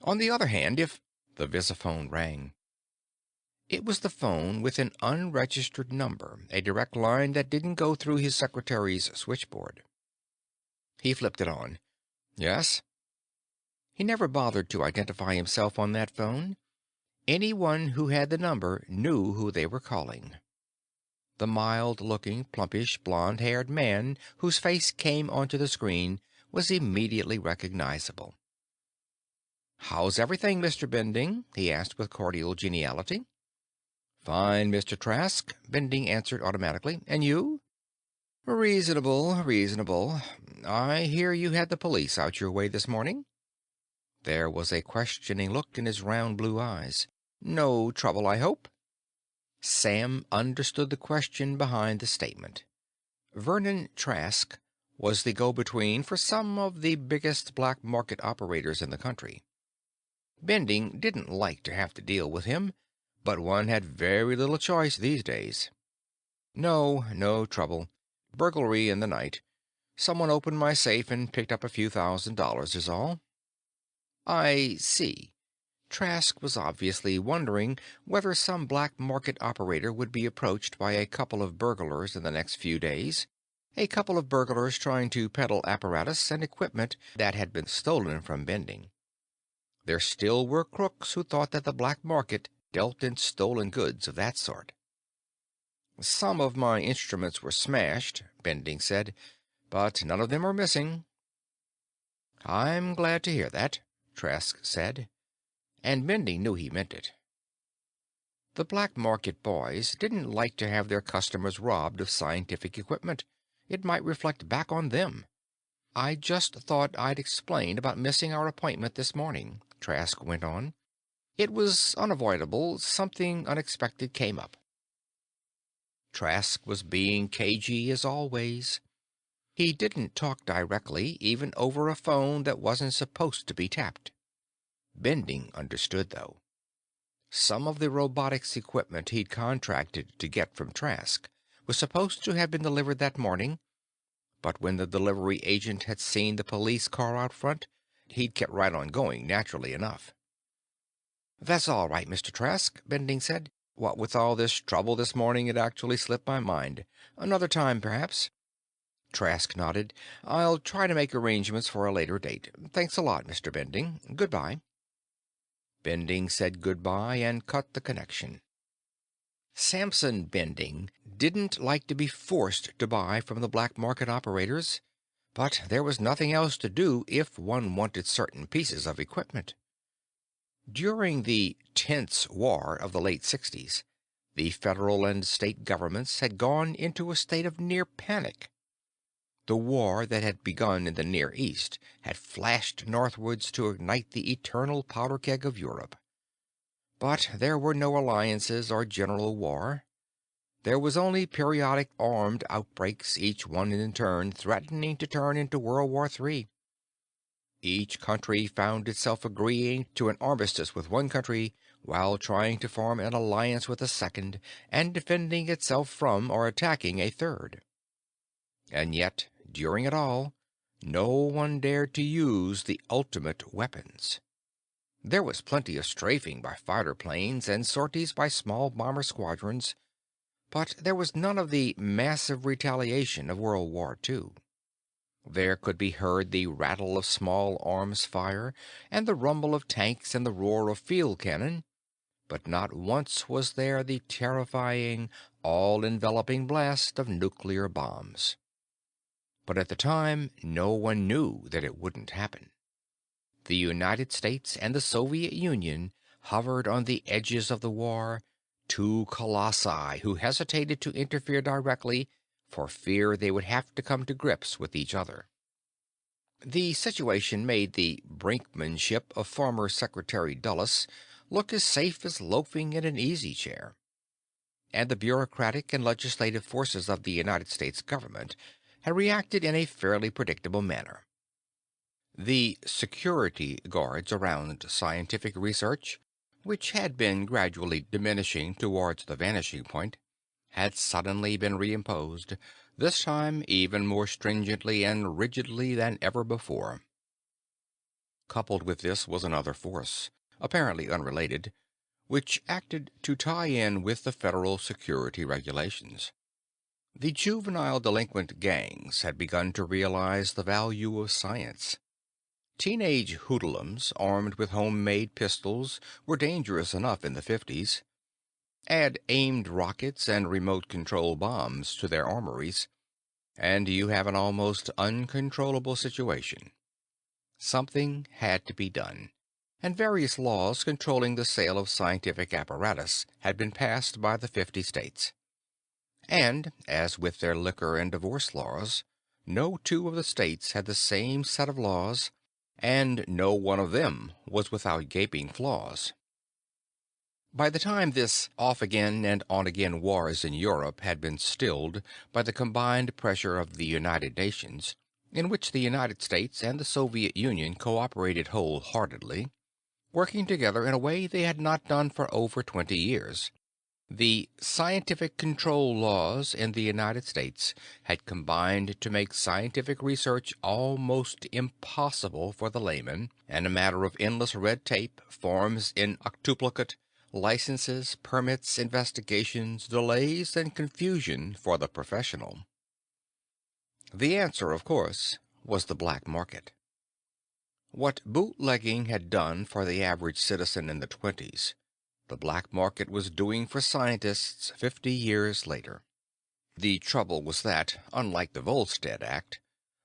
On the other hand, if the visiphone rang. It was the phone with an unregistered number, a direct line that didn't go through his secretary's switchboard. He flipped it on. Yes? He never bothered to identify himself on that phone. Anyone who had the number knew who they were calling. The mild-looking, plumpish, blond-haired man whose face came onto the screen was immediately recognizable. "How's everything, Mr. Bending?" he asked with cordial geniality. "Fine, Mr. Trask," Bending answered automatically. "And you?" "Reasonable, reasonable. I hear you had the police out your way this morning?" There was a questioning look in his round blue eyes. "No trouble, I hope?" Sam understood the question behind the statement. Vernon Trask was the go-between for some of the biggest black market operators in the country. Bending didn't like to have to deal with him, but one had very little choice these days. No trouble. Burglary in the night. Someone opened my safe and picked up a few $1,000s is all." "I see." Trask was obviously wondering whether some black market operator would be approached by a couple of burglars in the next few days, a couple of burglars trying to peddle apparatus and equipment that had been stolen from Bending. There still were crooks who thought that the black market dealt in stolen goods of that sort. "Some of my instruments were smashed," Bending said, "but none of them are missing." "I'm glad to hear that," Trask said, and Bending knew he meant it. The black market boys didn't like to have their customers robbed of scientific equipment. It might reflect back on them. "I just thought I'd explain about missing our appointment this morning," Trask went on. "It was unavoidable. Something unexpected came up." Trask was being cagey as always. He didn't talk directly, even over a phone that wasn't supposed to be tapped. Bending understood, though. Some of the robotics equipment he'd contracted to get from Trask was supposed to have been delivered that morning, but when the delivery agent had seen the police car out front, he'd kept right on going, naturally enough. "That's all right, Mr. Trask," Bending said. "What with all this trouble this morning, it actually slipped my mind. Another time, perhaps." Trask nodded. "I'll try to make arrangements for a later date. Thanks a lot, Mr. Bending. Goodbye." Bending said goodbye and cut the connection. Samson Bending didn't like to be forced to buy from the black market operators, but there was nothing else to do if one wanted certain pieces of equipment. During the tense war of the late 60s, the federal and state governments had gone into a state of near panic. The war that had begun in the Near East had flashed northwards to ignite the eternal powder keg of Europe. But there were no alliances or general war. There was only periodic armed outbreaks, each one in turn threatening to turn into World War III. Each country found itself agreeing to an armistice with one country while trying to form an alliance with a second and defending itself from or attacking a third. And yet, during it all, no one dared to use the ultimate weapons. There was plenty of strafing by fighter planes and sorties by small bomber squadrons, but there was none of the massive retaliation of World War II. There could be heard the rattle of small arms fire and the rumble of tanks and the roar of field cannon, but not once was there the terrifying, all-enveloping blast of nuclear bombs. But at the time, no one knew that it wouldn't happen. The United States and the Soviet Union hovered on the edges of the war, two colossi who hesitated to interfere directly for fear they would have to come to grips with each other. The situation made the brinkmanship of former Secretary Dulles look as safe as loafing in an easy chair. And the bureaucratic and legislative forces of the United States government had reacted in a fairly predictable manner. The security guards around scientific research, which had been gradually diminishing towards the vanishing point, had suddenly been reimposed, this time even more stringently and rigidly than ever before. Coupled with this was another force, apparently unrelated, which acted to tie in with the federal security regulations. The juvenile delinquent gangs had begun to realize the value of science. Teenage hoodlums armed with homemade pistols were dangerous enough in the 50s. Add aimed rockets and remote-control bombs to their armories, and you have an almost uncontrollable situation. Something had to be done, and various laws controlling the sale of scientific apparatus had been passed by the 50 states. And, as with their liquor and divorce laws, no two of the states had the same set of laws, and no one of them was without gaping flaws. By the time this off-again and on-again wars in Europe had been stilled by the combined pressure of the United Nations, in which the United States and the Soviet Union cooperated wholeheartedly, working together in a way they had not done for over 20 years, the scientific control laws in the United States had combined to make scientific research almost impossible for the layman, and a matter of endless red tape, forms in octuplicate, licenses, permits, investigations, delays, and confusion for the professional. The answer, of course, was the black market. What bootlegging had done for the average citizen in the 20s, the black market was doing for scientists 50 years later. The trouble was that, unlike the Volstead Act,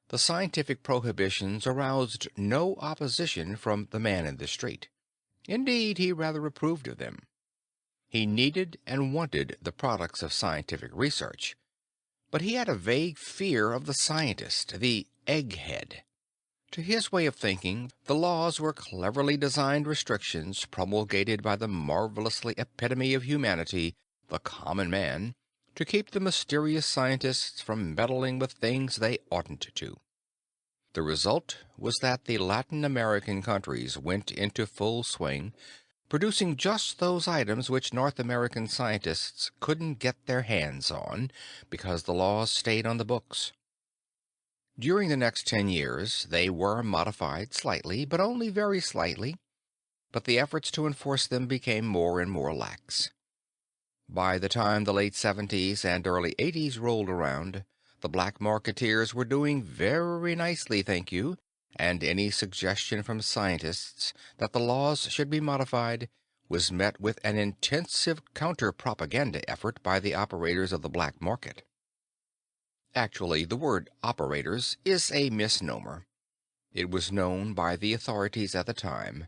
the scientific prohibitions aroused no opposition from the man in the street. Indeed, he rather approved of them. He needed and wanted the products of scientific research, but he had a vague fear of the scientist, the egghead. To his way of thinking, the laws were cleverly designed restrictions promulgated by the marvelously epitome of humanity, the common man, to keep the mysterious scientists from meddling with things they oughtn't to. The result was that the Latin American countries went into full swing, producing just those items which North American scientists couldn't get their hands on because the laws stayed on the books. During the next 10 years, they were modified slightly, but only very slightly, but the efforts to enforce them became more and more lax. By the time the late 70s and early 80s rolled around, the black marketeers were doing very nicely, thank you, and any suggestion from scientists that the laws should be modified was met with an intensive counter-propaganda effort by the operators of the black market. Actually, the word operators is a misnomer. It was known by the authorities at the time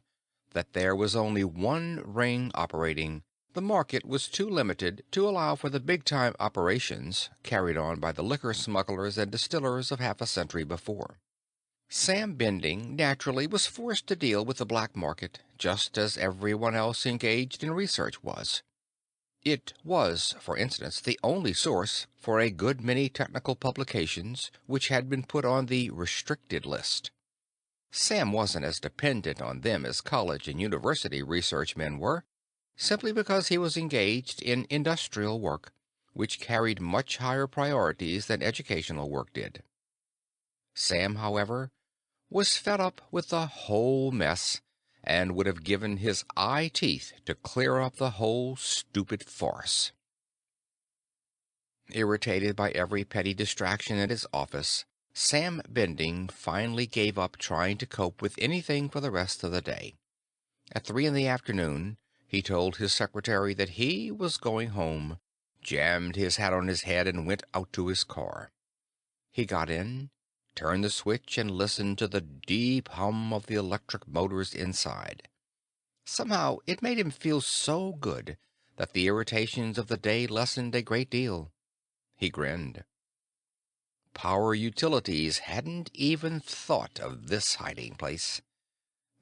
that there was only one ring operating. The market was too limited to allow for the big-time operations carried on by the liquor smugglers and distillers of half a century before. Sam Bending naturally was forced to deal with the black market just as everyone else engaged in research was. It was, for instance, the only source for a good many technical publications which had been put on the restricted list. Sam wasn't as dependent on them as college and university research men were, simply because he was engaged in industrial work, which carried much higher priorities than educational work did. Sam, however, was fed up with the whole mess and would have given his eye teeth to clear up the whole stupid farce. Irritated by every petty distraction at his office, Sam Bending finally gave up trying to cope with anything for the rest of the day. At 3 in the afternoon, he told his secretary that he was going home, jammed his hat on his head, and went out to his car. He got in, turned the switch, and listened to the deep hum of the electric motors inside. Somehow it made him feel so good that the irritations of the day lessened a great deal. He grinned. Power Utilities hadn't even thought of this hiding place.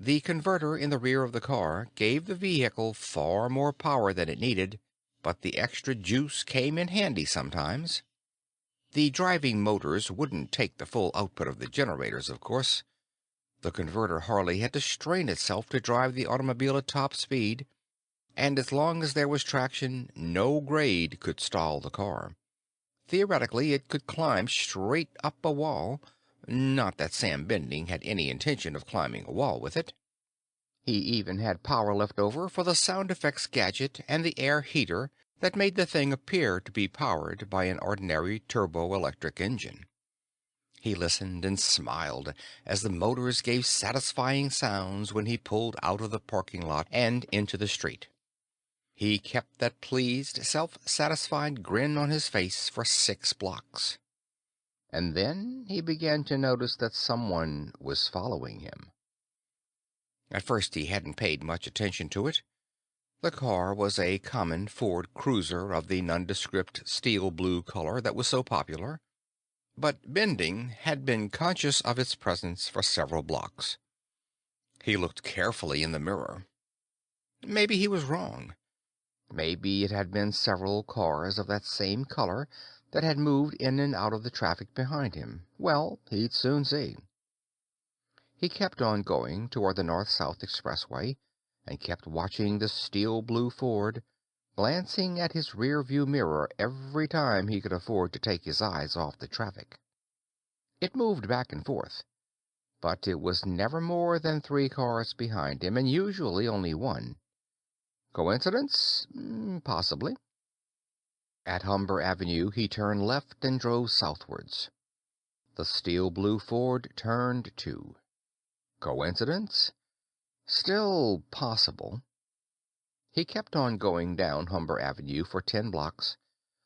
The converter in the rear of the car gave the vehicle far more power than it needed, but the extra juice came in handy sometimes. The driving motors wouldn't take the full output of the generators, of course. The converter hardly had to strain itself to drive the automobile at top speed, and as long as there was traction, no grade could stall the car. Theoretically, it could climb straight up a wall. Not that Sam Bending had any intention of climbing a wall with it. He even had power left over for the sound effects gadget and the air heater that made the thing appear to be powered by an ordinary turbo-electric engine. He listened and smiled as the motors gave satisfying sounds when he pulled out of the parking lot and into the street. He kept that pleased, self-satisfied grin on his face for 6 blocks. And then he began to notice that someone was following him. At first he hadn't paid much attention to it. The car was a common Ford Cruiser of the nondescript steel blue color that was so popular, but Bending had been conscious of its presence for several blocks. He looked carefully in the mirror. Maybe he was wrong. Maybe it had been several cars of that same color that had moved in and out of the traffic behind him. Well, he'd soon see. He kept on going toward the north-south expressway and kept watching the steel blue Ford, glancing at his rear-view mirror every time he could afford to take his eyes off the traffic. It moved back and forth, but it was never more than 3 cars behind him, and usually only one. Coincidence? Possibly. At Humber Avenue, he turned left and drove southwards. The steel blue Ford turned too. Coincidence? Still possible. He kept on going down Humber Avenue for 10 blocks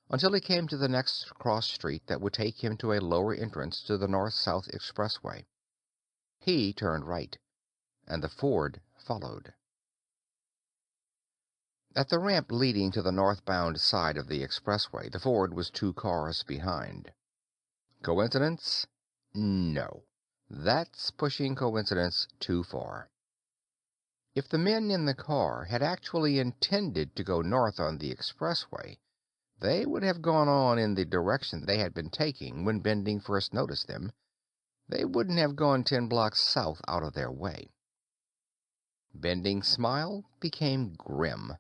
until he came to the next cross street that would take him to a lower entrance to the north-south expressway. He turned right, and the Ford followed. At the ramp leading to the northbound side of the expressway, the Ford was 2 cars behind. Coincidence? No. That's pushing coincidence too far. If the men in the car had actually intended to go north on the expressway, they would have gone on in the direction they had been taking when Bending first noticed them. They wouldn't have gone 10 blocks south out of their way. Bending's smile became grim.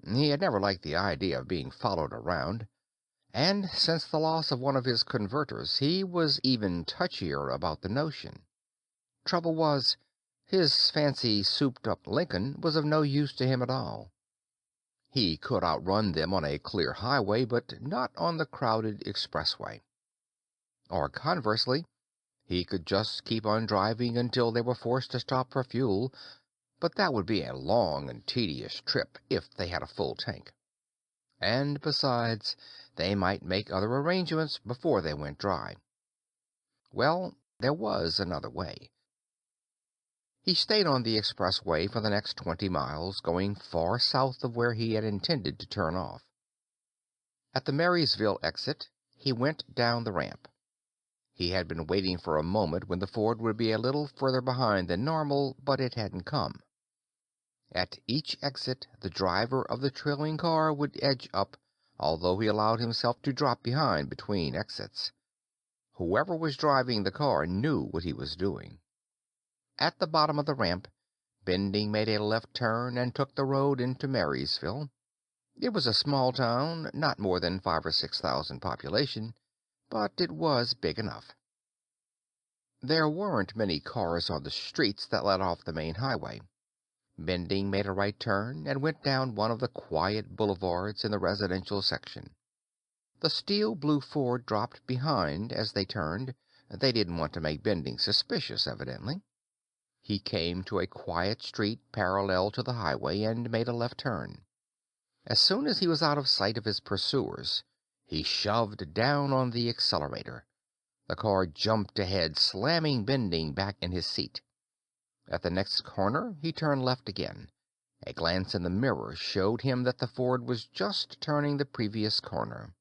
He had never liked the idea of being followed around, and since the loss of one of his converters, he was even touchier about the notion. Trouble was, his fancy souped-up Lincoln was of no use to him at all. He could outrun them on a clear highway, but not on the crowded expressway. Or conversely, he could just keep on driving until they were forced to stop for fuel, but that would be a long and tedious trip if they had a full tank. And besides, they might make other arrangements before they went dry. Well, there was another way. He stayed on the expressway for the next 20 miles, going far south of where he had intended to turn off. At the Marysville exit, he went down the ramp. He had been waiting for a moment when the Ford would be a little further behind than normal, but it hadn't come. At each exit, the driver of the trailing car would edge up, although he allowed himself to drop behind between exits. Whoever was driving the car knew what he was doing. At the bottom of the ramp, Bending made a left turn and took the road into Marysville. It was a small town, not more than 5 or 6 thousand population, but it was big enough. There weren't many cars on the streets that led off the main highway. Bending made a right turn and went down one of the quiet boulevards in the residential section. The steel blue Ford dropped behind as they turned. They didn't want to make Bending suspicious, evidently. He came to a quiet street parallel to the highway and made a left turn. As soon as he was out of sight of his pursuers, he shoved down on the accelerator. The car jumped ahead, slamming Bending back in his seat. At the next corner, he turned left again. A glance in the mirror showed him that the Ford was just turning the previous corner.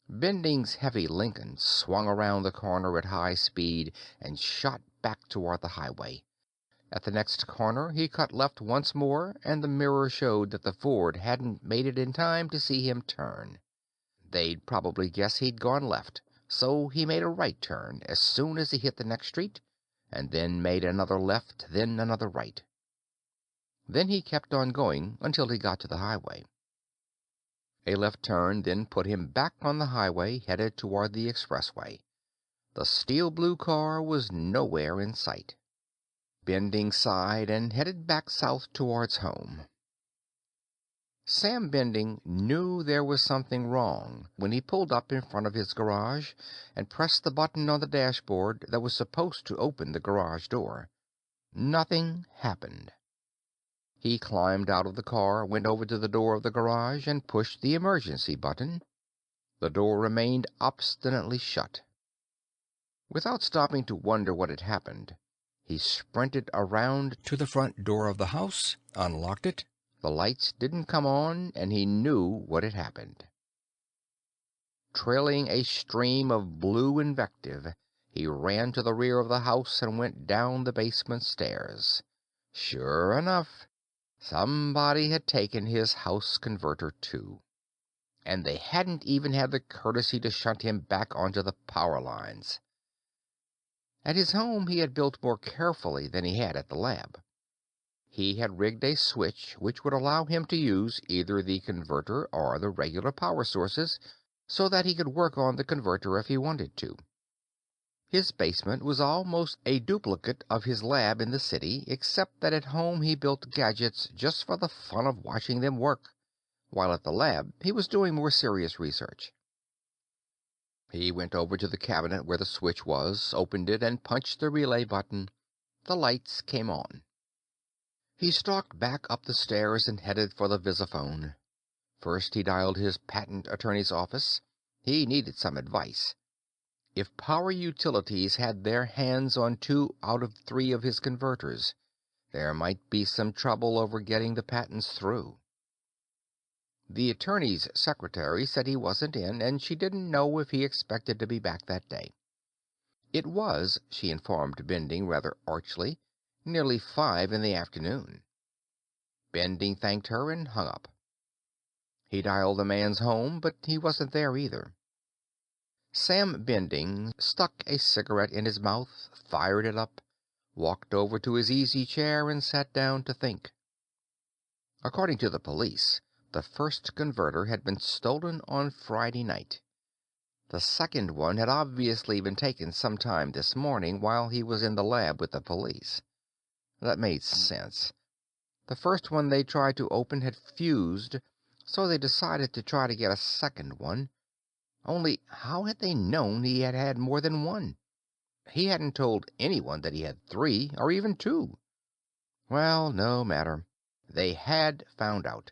Bending's heavy Lincoln swung around the corner at high speed and shot back toward the highway. At the next corner, he cut left once more, and the mirror showed that the Ford hadn't made it in time to see him turn. They'd probably guess he'd gone left, so he made a right turn as soon as he hit the next street, and then made another left, then another right. Then he kept on going until he got to the highway. A left turn then put him back on the highway, headed toward the expressway. The steel blue car was nowhere in sight. Bending sighed and headed back south towards home. Sam Bending knew there was something wrong when he pulled up in front of his garage and pressed the button on the dashboard that was supposed to open the garage door. Nothing happened. He climbed out of the car, went over to the door of the garage, and pushed the emergency button. The door remained obstinately shut. Without stopping to wonder what had happened, he sprinted around to the front door of the house, unlocked it. The lights didn't come on, and he knew what had happened. Trailing a stream of blue invective, he ran to the rear of the house and went down the basement stairs. Sure enough, somebody had taken his house converter too, and they hadn't even had the courtesy to shunt him back onto the power lines. At his home he had built more carefully than he had at the lab. He had rigged a switch which would allow him to use either the converter or the regular power sources, so that he could work on the converter if he wanted to. His basement was almost a duplicate of his lab in the city, except that at home he built gadgets just for the fun of watching them work, while at the lab he was doing more serious research. He went over to the cabinet where the switch was, opened it, and punched the relay button. The lights came on. He stalked back up the stairs and headed for the visiphone. First he dialed his patent attorney's office. He needed some advice. If Power Utilities had their hands on 2 out of 3 of his converters, there might be some trouble over getting the patents through. The attorney's secretary said he wasn't in, and she didn't know if he expected to be back that day. It was, she informed Bending rather archly, nearly 5 in the afternoon. Bending thanked her and hung up. He dialed the man's home, but he wasn't there either. Sam Bending stuck a cigarette in his mouth, fired it up, walked over to his easy chair, and sat down to think. According to the police, the first converter had been stolen on Friday night. The second one had obviously been taken sometime this morning while he was in the lab with the police. That made sense. The first one they tried to open had fused, so they decided to try to get a second one. Only how had they known he had had more than one? He hadn't told anyone that he had 3, or even 2. Well, no matter. They had found out.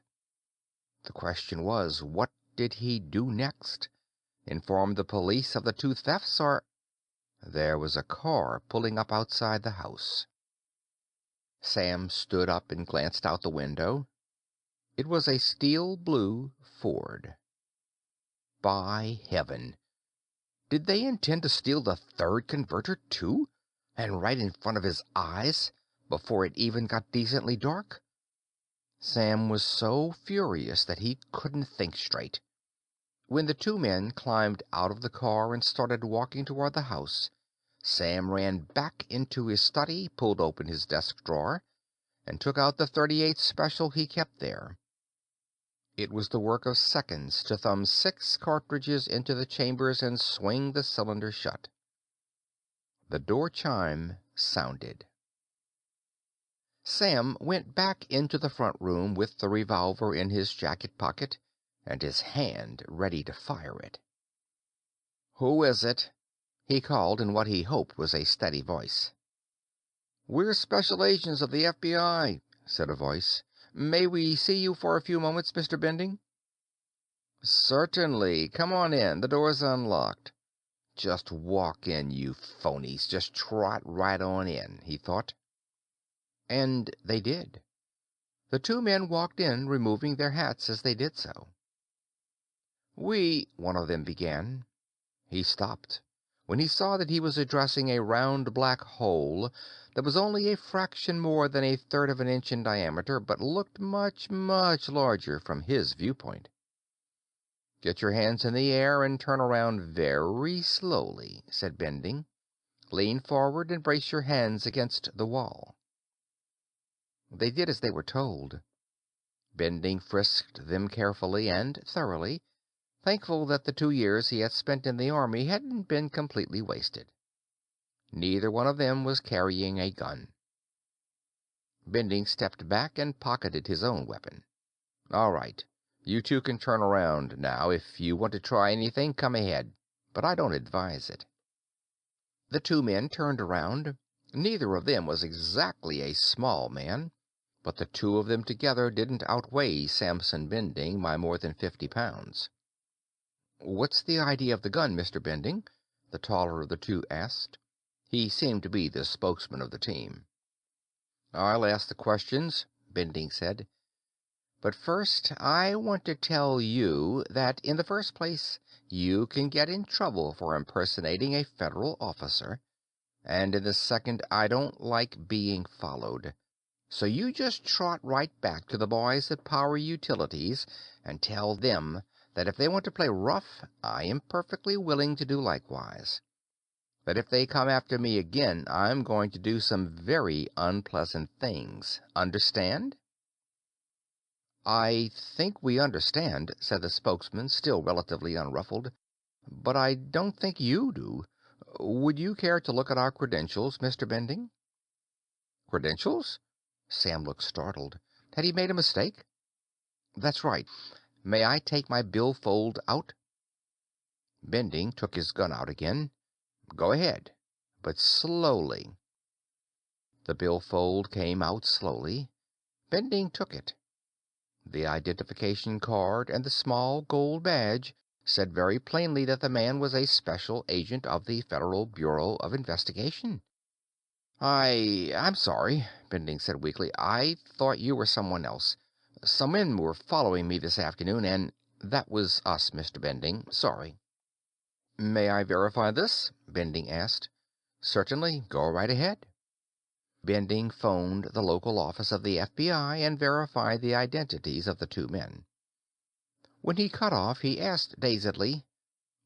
The question was, what did he do next? Inform the police of the 2 thefts, or... There was a car pulling up outside the house. Sam stood up and glanced out the window. It was a steel blue Ford. By heaven! Did they intend to steal the 3rd converter too? And right in front of his eyes, before it even got decently dark? Sam was so furious that he couldn't think straight. When the 2 men climbed out of the car and started walking toward the house, Sam ran back into his study, pulled open his desk drawer, and took out the .38 special he kept there. It was the work of seconds to thumb 6 cartridges into the chambers and swing the cylinder shut. The door chime sounded. Sam went back into the front room with the revolver in his jacket pocket and his hand ready to fire it. "Who is it?" he called in what he hoped was a steady voice. "We're special agents of the FBI," said a voice. "May we see you for a few moments, Mr. Bending?" "Certainly. Come on in. The door's unlocked." Just walk in, you phonies. Just trot right on in, he thought. And they did. The 2 men walked in, removing their hats as they did so. One of them began. He stopped when he saw that he was addressing a round black hole that was only a fraction more than a third of an inch in diameter, but looked much, much larger from his viewpoint. "Get your hands in the air and turn around very slowly," said Bending. "Lean forward and brace your hands against the wall." They did as they were told. Bending frisked them carefully and thoroughly, thankful that the 2 years he had spent in the army hadn't been completely wasted. Neither one of them was carrying a gun. Bending stepped back and pocketed his own weapon. "All right. You 2 can turn around now. If you want to try anything, come ahead, but I don't advise it." The 2 men turned around. Neither of them was exactly a small man, but the 2 of them together didn't outweigh Samson Bending by more than 50 pounds. "What's the idea of the gun, Mr. Bending?" the taller of the 2 asked. He seemed to be the spokesman of the team. "I'll ask the questions," Bending said. "But first, I want to tell you that, in the first place, you can get in trouble for impersonating a federal officer, and in the second, I don't like being followed. So you just trot right back to the boys at Power Utilities and tell them that if they want to play rough, I am perfectly willing to do likewise. That if they come after me again, I'm going to do some very unpleasant things. Understand?" "I think we understand," said the spokesman, still relatively unruffled. "But I don't think you do. Would you care to look at our credentials, Mr. Bending?" "Credentials?" Sam looked startled. Had he made a mistake? "That's right. May I take my billfold out?" Bending took his gun out again. "Go ahead, but slowly." The billfold came out slowly. Bending took it. The identification card and the small gold badge said very plainly that the man was a special agent of the Federal Bureau of Investigation. I'm sorry," Bending said weakly. "I thought you were someone else. Some men were following me this afternoon, and that was us, Mr. Bending. Sorry." "May I verify this?" Bending asked. "Certainly. Go right ahead." Bending phoned the local office of the FBI and verified the identities of the 2 men. When he cut off, he asked dazedly,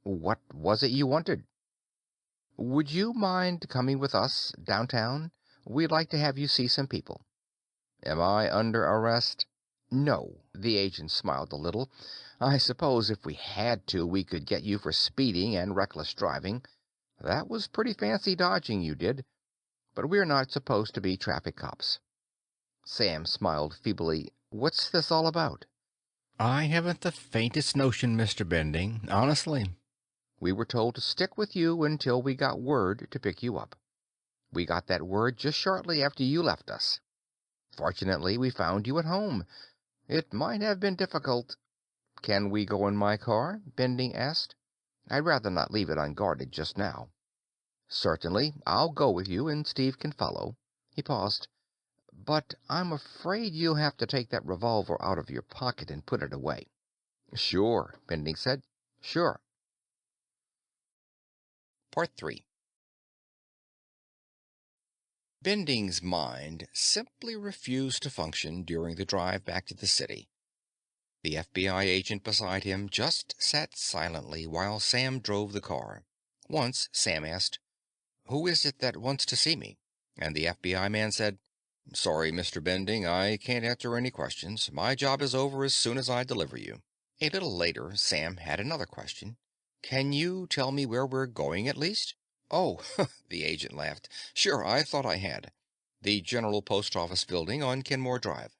"What was it you wanted?" "Would you mind coming with us downtown? We'd like to have you see some people." "Am I under arrest?" "No." The agent smiled a little. "I suppose if we had to, we could get you for speeding and reckless driving. That was pretty fancy dodging you did. But we're not supposed to be traffic cops." Sam smiled feebly. "What's this all about?" "I haven't the faintest notion, Mr. Bending. Honestly. We were told to stick with you until we got word to pick you up. We got that word just shortly after you left us. Fortunately, we found you at home. It might have been difficult—" "Can we go in my car?" Bending asked. "I'd rather not leave it unguarded just now." "Certainly. I'll go with you, and Steve can follow." He paused. "But I'm afraid you'll have to take that revolver out of your pocket and put it away." "Sure," Bending said. "Sure." Part 3. Bending's mind simply refused to function during the drive back to the city. The FBI agent beside him just sat silently while Sam drove the car. Once Sam asked, "Who is it that wants to see me?" And the FBI man said, Sorry, Mr. Bending, I can't answer any questions. My job is over as soon as I deliver you. A little later, Sam had another question. Can you tell me where we're going at least? Oh, the agent laughed. Sure, I thought I had. The General Post Office building on Kenmore Drive.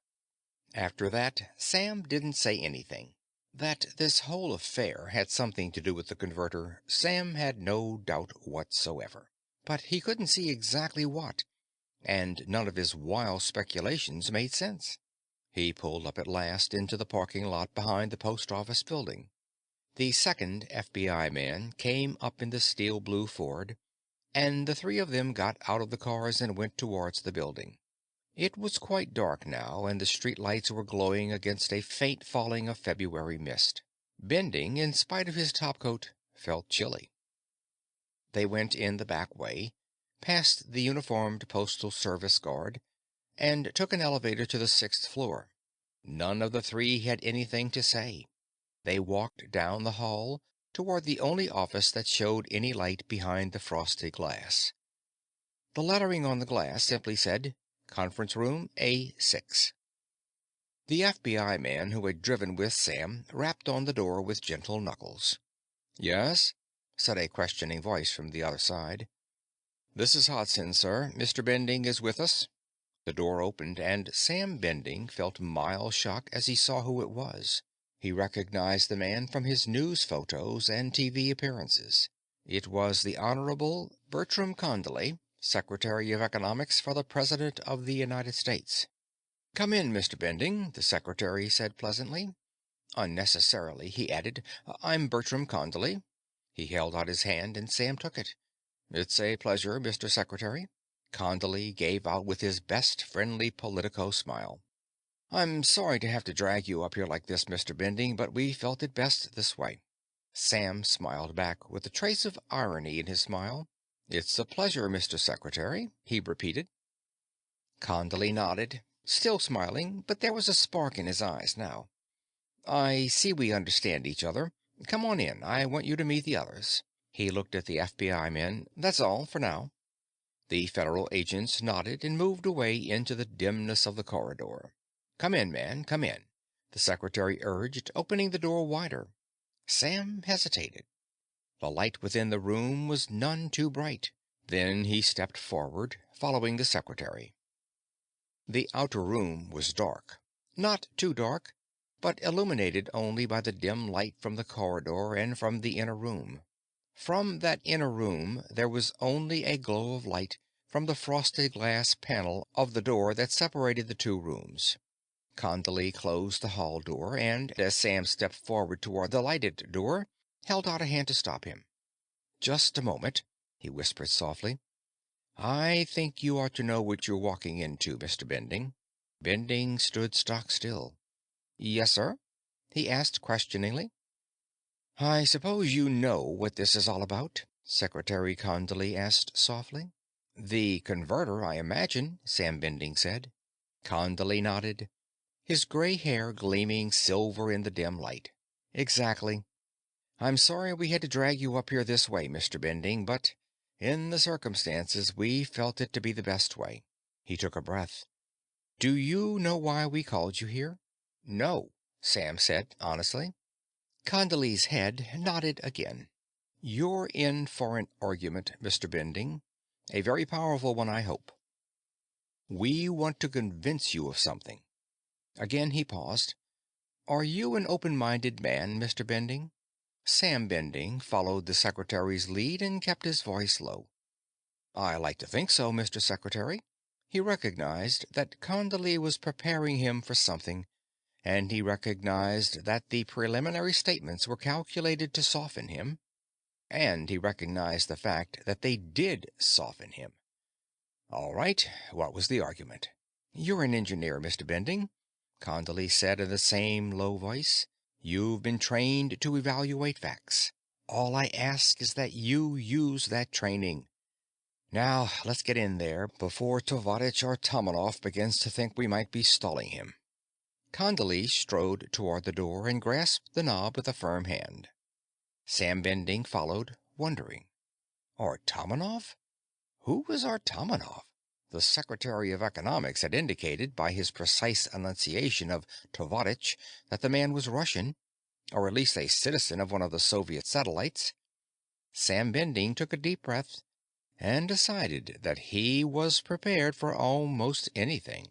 After that, Sam didn't say anything. That this whole affair had something to do with the converter, Sam had no doubt whatsoever. But he couldn't see exactly what, and none of his wild speculations made sense. He pulled up at last into the parking lot behind the post office building. The second FBI man came up in the steel blue Ford, and the three of them got out of the cars and went towards the building. It was quite dark now, and the street lights were glowing against a faint falling of February mist. Bending, in spite of his topcoat, felt chilly. They went in the back way, past the uniformed Postal Service guard, and took an elevator to the sixth floor. None of the three had anything to say. They walked down the hall toward the only office that showed any light behind the frosted glass. The lettering on the glass simply said, Conference Room A6. The FBI man who had driven with Sam rapped on the door with gentle knuckles. Yes? Said a questioning voice from the other side. This is Hodson, sir. Mr. Bending is with us. The door opened, and Sam Bending felt mild shock as he saw who it was. He recognized the man from his news photos and TV appearances. It was the Honorable Bertram Condley, Secretary of Economics for the President of the United States. Come in, Mr. Bending, the secretary said pleasantly. Unnecessarily, he added, I'm Bertram Condley. He held out his hand, and Sam took it. It's a pleasure, Mr. Secretary. Condley gave out with his best friendly politico smile. I'm sorry to have to drag you up here like this, Mr. Bending, but we felt it best this way. Sam smiled back with a trace of irony in his smile. It's a pleasure, Mr. Secretary, he repeated. Condley nodded, still smiling, but there was a spark in his eyes now. I see we understand each other. Come on in. I want you to meet the others. He looked at the FBI men. That's all for now. The federal agents nodded and moved away into the dimness of the corridor. Come in, man, come in, the secretary urged, opening the door wider. Sam hesitated. The light within the room was none too bright. Then he stepped forward, following the secretary. The outer room was dark. Not too dark, but illuminated only by the dim light from the corridor and from the inner room. From that inner room there was only a glow of light from the frosted glass panel of the door that separated the two rooms. Condley closed the hall door, and, as Sam stepped forward toward the lighted door, held out a hand to stop him. Just a moment, he whispered softly. I think you ought to know what you're walking into, Mr. Bending. Bending stood stock still. Yes, sir? He asked questioningly. I suppose you know what this is all about? Secretary Condley asked softly. The converter, I imagine, Sam Bending said. Condley nodded, his gray hair gleaming silver in the dim light. Exactly. I'm sorry we had to drag you up here this way, Mr. Bending, but in the circumstances we felt it to be the best way. He took a breath. Do you know why we called you here? No, Sam said honestly. Condley's head nodded again. You're in for an argument, Mr. Bending. A very powerful one, I hope. We want to convince you of something. Again he paused. Are you an open-minded man, Mr. Bending? Sam Bending followed the secretary's lead and kept his voice low. I like to think so, Mr. Secretary. He recognized that Condley was preparing him for something, and he recognized that the preliminary statements were calculated to soften him, and he recognized the fact that they did soften him. All right, what was the argument? You're an engineer, Mr. Bending, Condley said in the same low voice. You've been trained to evaluate facts. All I ask is that you use that training. Now, let's get in there before Tovarich or Tomanov begins to think we might be stalling him. Condley strode toward the door and grasped the knob with a firm hand. Sam Bending followed, wondering. Artomonov? Who was Artomonov? The Secretary of Economics had indicated by his precise enunciation of Tovarich that the man was Russian, or at least a citizen of one of the Soviet satellites. Sam Bending took a deep breath and decided that he was prepared for almost anything.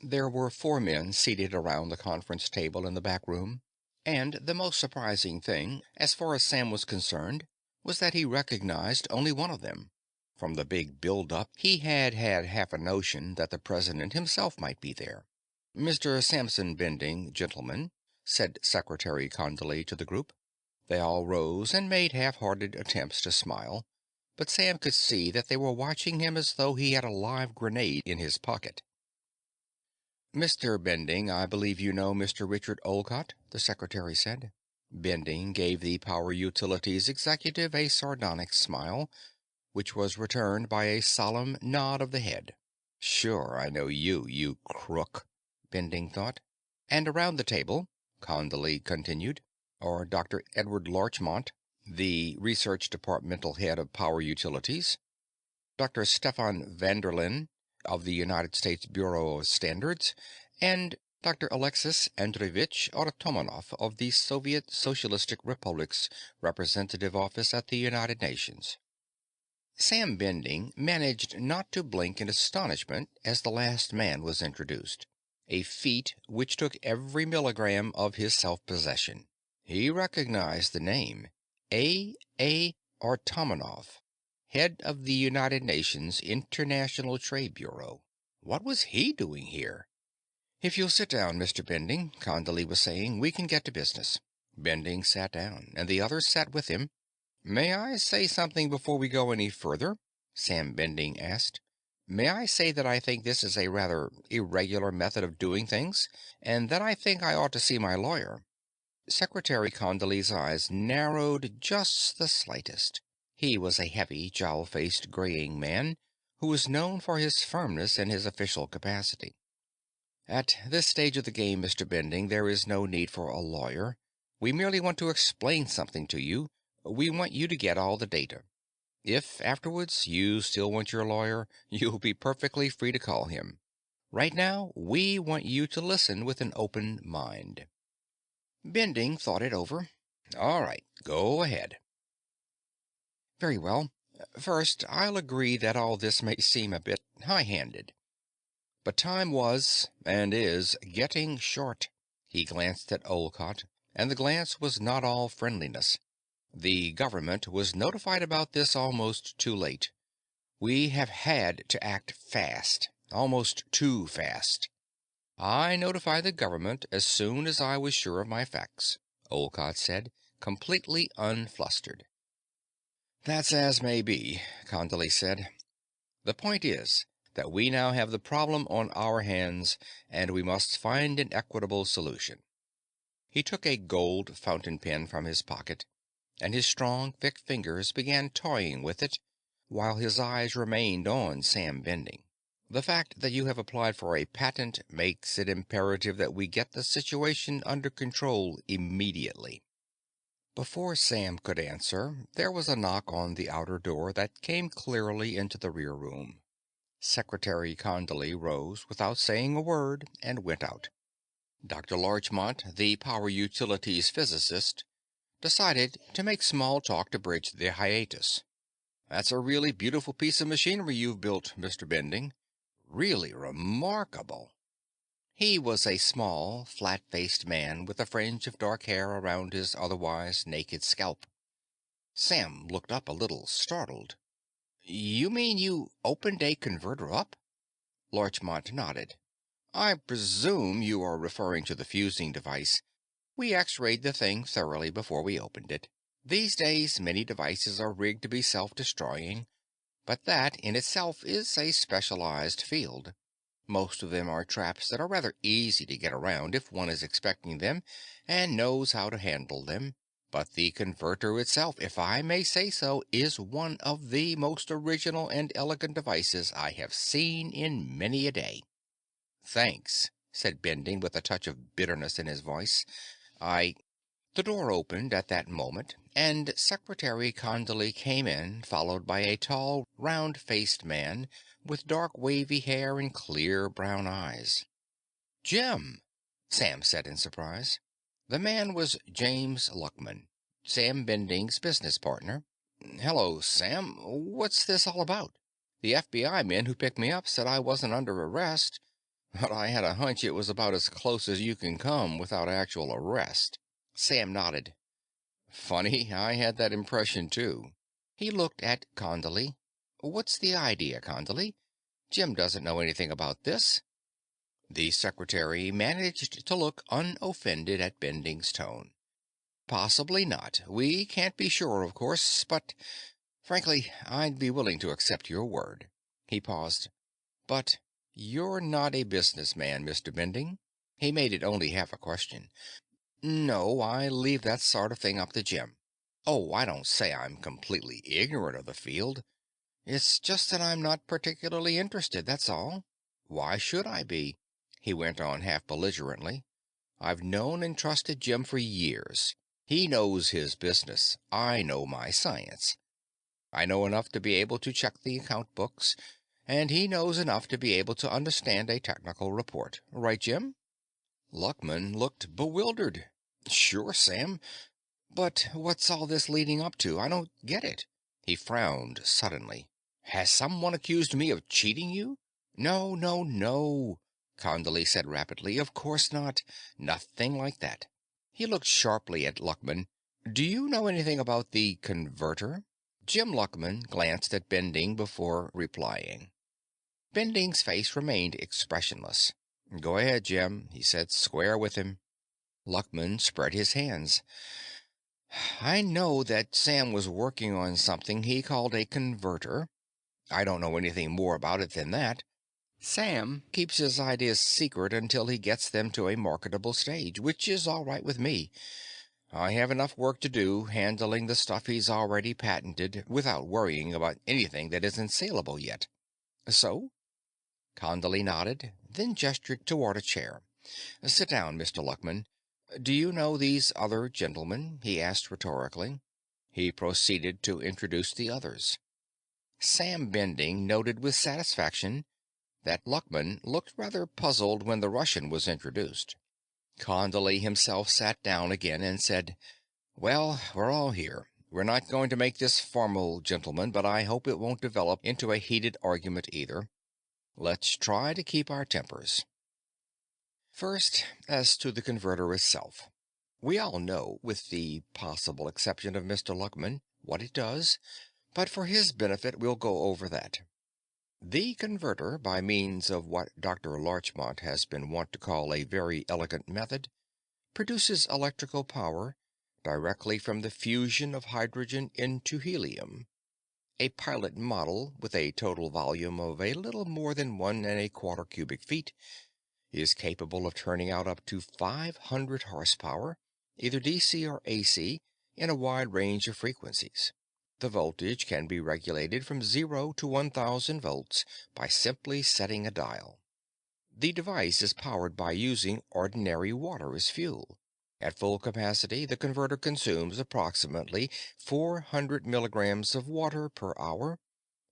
There were four men seated around the conference table in the back room, and the most surprising thing, as far as Sam was concerned, was that he recognized only one of them. From the big build-up, he had had half a notion that the president himself might be there. "Mr. Samson Bending, gentlemen," said Secretary Condley to the group. They all rose and made half-hearted attempts to smile, but Sam could see that they were watching him as though he had a live grenade in his pocket. "Mr. Bending, I believe you know Mr. Richard Olcott," the secretary said. Bending gave the Power Utilities executive a sardonic smile, which was returned by a solemn nod of the head. "Sure, I know you, you crook," Bending thought. "And around the table," Condley continued, "are Dr. Edward Larchmont, the research departmental head of Power Utilities, Dr. Stefan Vanderlin of the United States Bureau of Standards, and Dr. Alexis Andreevich Artomonov of the Soviet Socialistic Republic's representative office at the United Nations." Sam Bending managed not to blink in astonishment as the last man was introduced, a feat which took every milligram of his self-possession. He recognized the name. A. Artomonov, head of the United Nations International Trade Bureau. What was he doing here? "If you'll sit down, Mr. Bending," Condley was saying, "we can get to business." Bending sat down, and the others sat with him. "May I say something before we go any further?" Sam Bending asked. "May I say that I think this is a rather irregular method of doing things, and that I think I ought to see my lawyer?" Secretary Condley's eyes narrowed just the slightest. He was a heavy, jowl-faced, graying man who was known for his firmness in his official capacity. "At this stage of the game, Mr. Bending, there is no need for a lawyer. We merely want to explain something to you. We want you to get all the data. If, afterwards, you still want your lawyer, you'll be perfectly free to call him. Right now, we want you to listen with an open mind." Bending thought it over. "All right, go ahead." "Very well. First, I'll agree that all this may seem a bit high-handed. But time was, and is, getting short." He glanced at Olcott, and the glance was not all friendliness. "The government was notified about this almost too late. We have had to act fast, almost too fast." "I notified the government as soon as I was sure of my facts," Olcott said, completely unflustered. "That's as may be," Condley said. "The point is that we now have the problem on our hands, and we must find an equitable solution." He took a gold fountain pen from his pocket, and his strong, thick fingers began toying with it, while his eyes remained on Sam Bending. "The fact that you have applied for a patent makes it imperative that we get the situation under control immediately." Before Sam could answer, there was a knock on the outer door that came clearly into the rear room. Secretary Condley rose without saying a word and went out. Dr. Larchmont, the Power Utilities physicist, decided to make small talk to bridge the hiatus. "That's a really beautiful piece of machinery you've built, Mr. Bending. Really remarkable." He was a small, flat-faced man with a fringe of dark hair around his otherwise naked scalp. Sam looked up a little startled. "You mean you opened a converter up?" Larchmont nodded. "I presume you are referring to the fusing device. We X-rayed the thing thoroughly before we opened it. These days, many devices are rigged to be self-destroying, but that in itself is a specialized field. Most of them are traps that are rather easy to get around if one is expecting them and knows how to handle them. But the converter itself, if I may say so, is one of the most original and elegant devices I have seen in many a day." "Thanks," said Bending with a touch of bitterness in his voice. "I The door opened at that moment, and Secretary Condley came in, followed by a tall, round-faced man with dark, wavy hair and clear brown eyes. "Jim!" Sam said in surprise. The man was James Luckman, Sam Bending's business partner. "Hello, Sam. What's this all about? The FBI men who picked me up said I wasn't under arrest, but I had a hunch it was about as close as you can come without actual arrest." Sam nodded. "Funny, I had that impression too." He looked at Condley. "What's the idea, Condley? Jim doesn't know anything about this." The secretary managed to look unoffended at Bending's tone. "Possibly not. We can't be sure, of course, but frankly, I'd be willing to accept your word." He paused. "But you're not a businessman, Mr. Bending." He made it only half a question. "No, I leave that sort of thing up to Jim. Oh, I don't say I'm completely ignorant of the field. It's just that I'm not particularly interested, that's all. Why should I be?" he went on half belligerently. "I've known and trusted Jim for years. He knows his business. I know my science. I know enough to be able to check the account books, and he knows enough to be able to understand a technical report. Right, Jim?" Luckman looked bewildered. "Sure, Sam. But what's all this leading up to? I don't get it." He frowned suddenly. "Has someone accused me of cheating you?" "No, no, no," Condley said rapidly. "Of course not. Nothing like that." He looked sharply at Luckman. "Do you know anything about the converter?" Jim Luckman glanced at Bending before replying. Bending's face remained expressionless. "Go ahead, Jim," he said. "Square with him." Luckman spread his hands. "I know that Sam was working on something he called a converter. I don't know anything more about it than that. Sam keeps his ideas secret until he gets them to a marketable stage, which is all right with me. I have enough work to do handling the stuff he's already patented without worrying about anything that isn't saleable yet. So?" Condley nodded, then gestured toward a chair. "Sit down, Mr. Luckman. Do you know these other gentlemen?" he asked rhetorically. He proceeded to introduce the others. Sam Bending noted with satisfaction that Luckman looked rather puzzled when the Russian was introduced. Condley himself sat down again and said, "Well, we're all here. We're not going to make this formal, gentlemen, but I hope it won't develop into a heated argument either. Let's try to keep our tempers. First, as to the converter itself. We all know, with the possible exception of Mr. Luckman, what it does, but for his benefit we'll go over that. The converter, by means of what Dr. Larchmont has been wont to call a very elegant method, produces electrical power directly from the fusion of hydrogen into helium. A pilot model with a total volume of a little more than 1¼ cubic feet is capable of turning out up to 500 horsepower, either DC or AC, in a wide range of frequencies. The voltage can be regulated from 0 to 1000 volts by simply setting a dial. The device is powered by using ordinary water as fuel. At full capacity, the converter consumes approximately 400 milligrams of water per hour,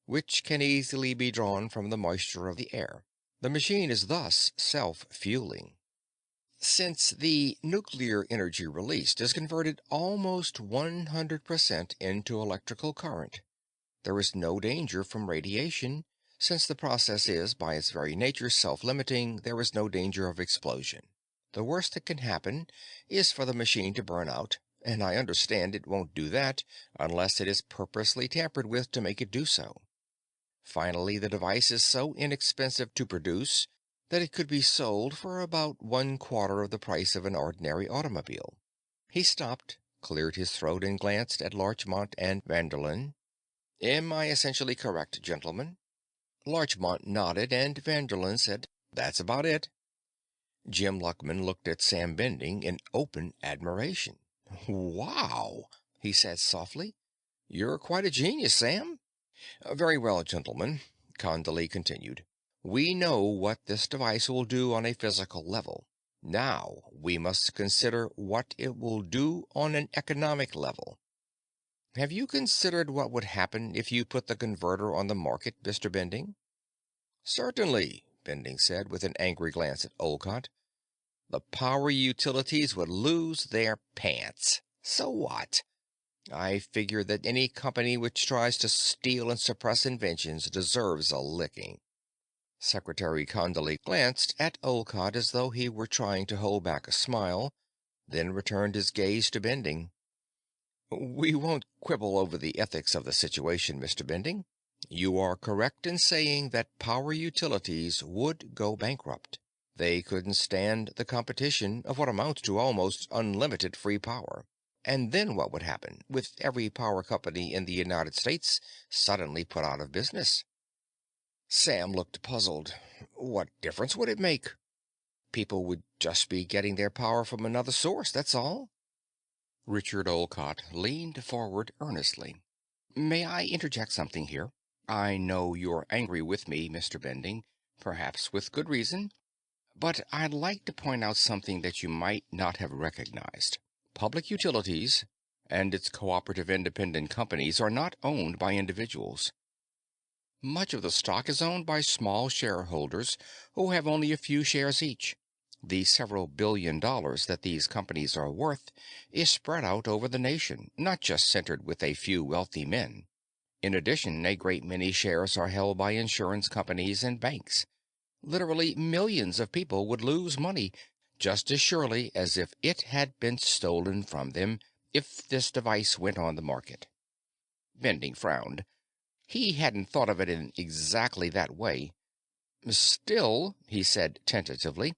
which can easily be drawn from the moisture of the air. The machine is thus self-fueling. Since the nuclear energy released is converted almost 100% into electrical current, there is no danger from radiation. Since the process is, by its very nature, self-limiting, there is no danger of explosion. The worst that can happen is for the machine to burn out, and I understand it won't do that unless it is purposely tampered with to make it do so. Finally, the device is so inexpensive to produce that it could be sold for about 1/4 of the price of an ordinary automobile. He stopped, cleared his throat, and glanced at Larchmont and Vanderlyn. "Am I essentially correct, gentlemen?" Larchmont nodded, and Vanderlyn said, "That's about it." Jim Luckman looked at Sam Bending in open admiration. "Wow," he said softly. "You're quite a genius, Sam." "Very well, gentlemen," Condley continued. "We know what this device will do on a physical level. Now we must consider what it will do on an economic level. Have you considered what would happen if you put the converter on the market, Mr. Bending? Certainly, Bending said, with an angry glance at Olcott. The power utilities would lose their pants. So what? I figure that any company which tries to steal and suppress inventions deserves a licking. Secretary Condley glanced at Olcott as though he were trying to hold back a smile, then returned his gaze to Bending. We won't quibble over the ethics of the situation, Mr. Bending. You are correct in saying that power utilities would go bankrupt. They couldn't stand the competition of what amounts to almost unlimited free power. And then what would happen with every power company in the United States suddenly put out of business? Sam looked puzzled. What difference would it make? People would just be getting their power from another source, that's all. Richard Olcott leaned forward earnestly. May I interject something here? I know you're angry with me, Mr. Bending, perhaps with good reason, but I'd like to point out something that you might not have recognized. Public utilities and its cooperative independent companies are not owned by individuals. Much of the stock is owned by small shareholders who have only a few shares each. The several $billion that these companies are worth is spread out over the nation, not just centered with a few wealthy men. In addition, a great many shares are held by insurance companies and banks. Literally millions of people would lose money just as surely as if it had been stolen from them if this device went on the market. Bending frowned. He hadn't thought of it in exactly that way. Still, he said tentatively,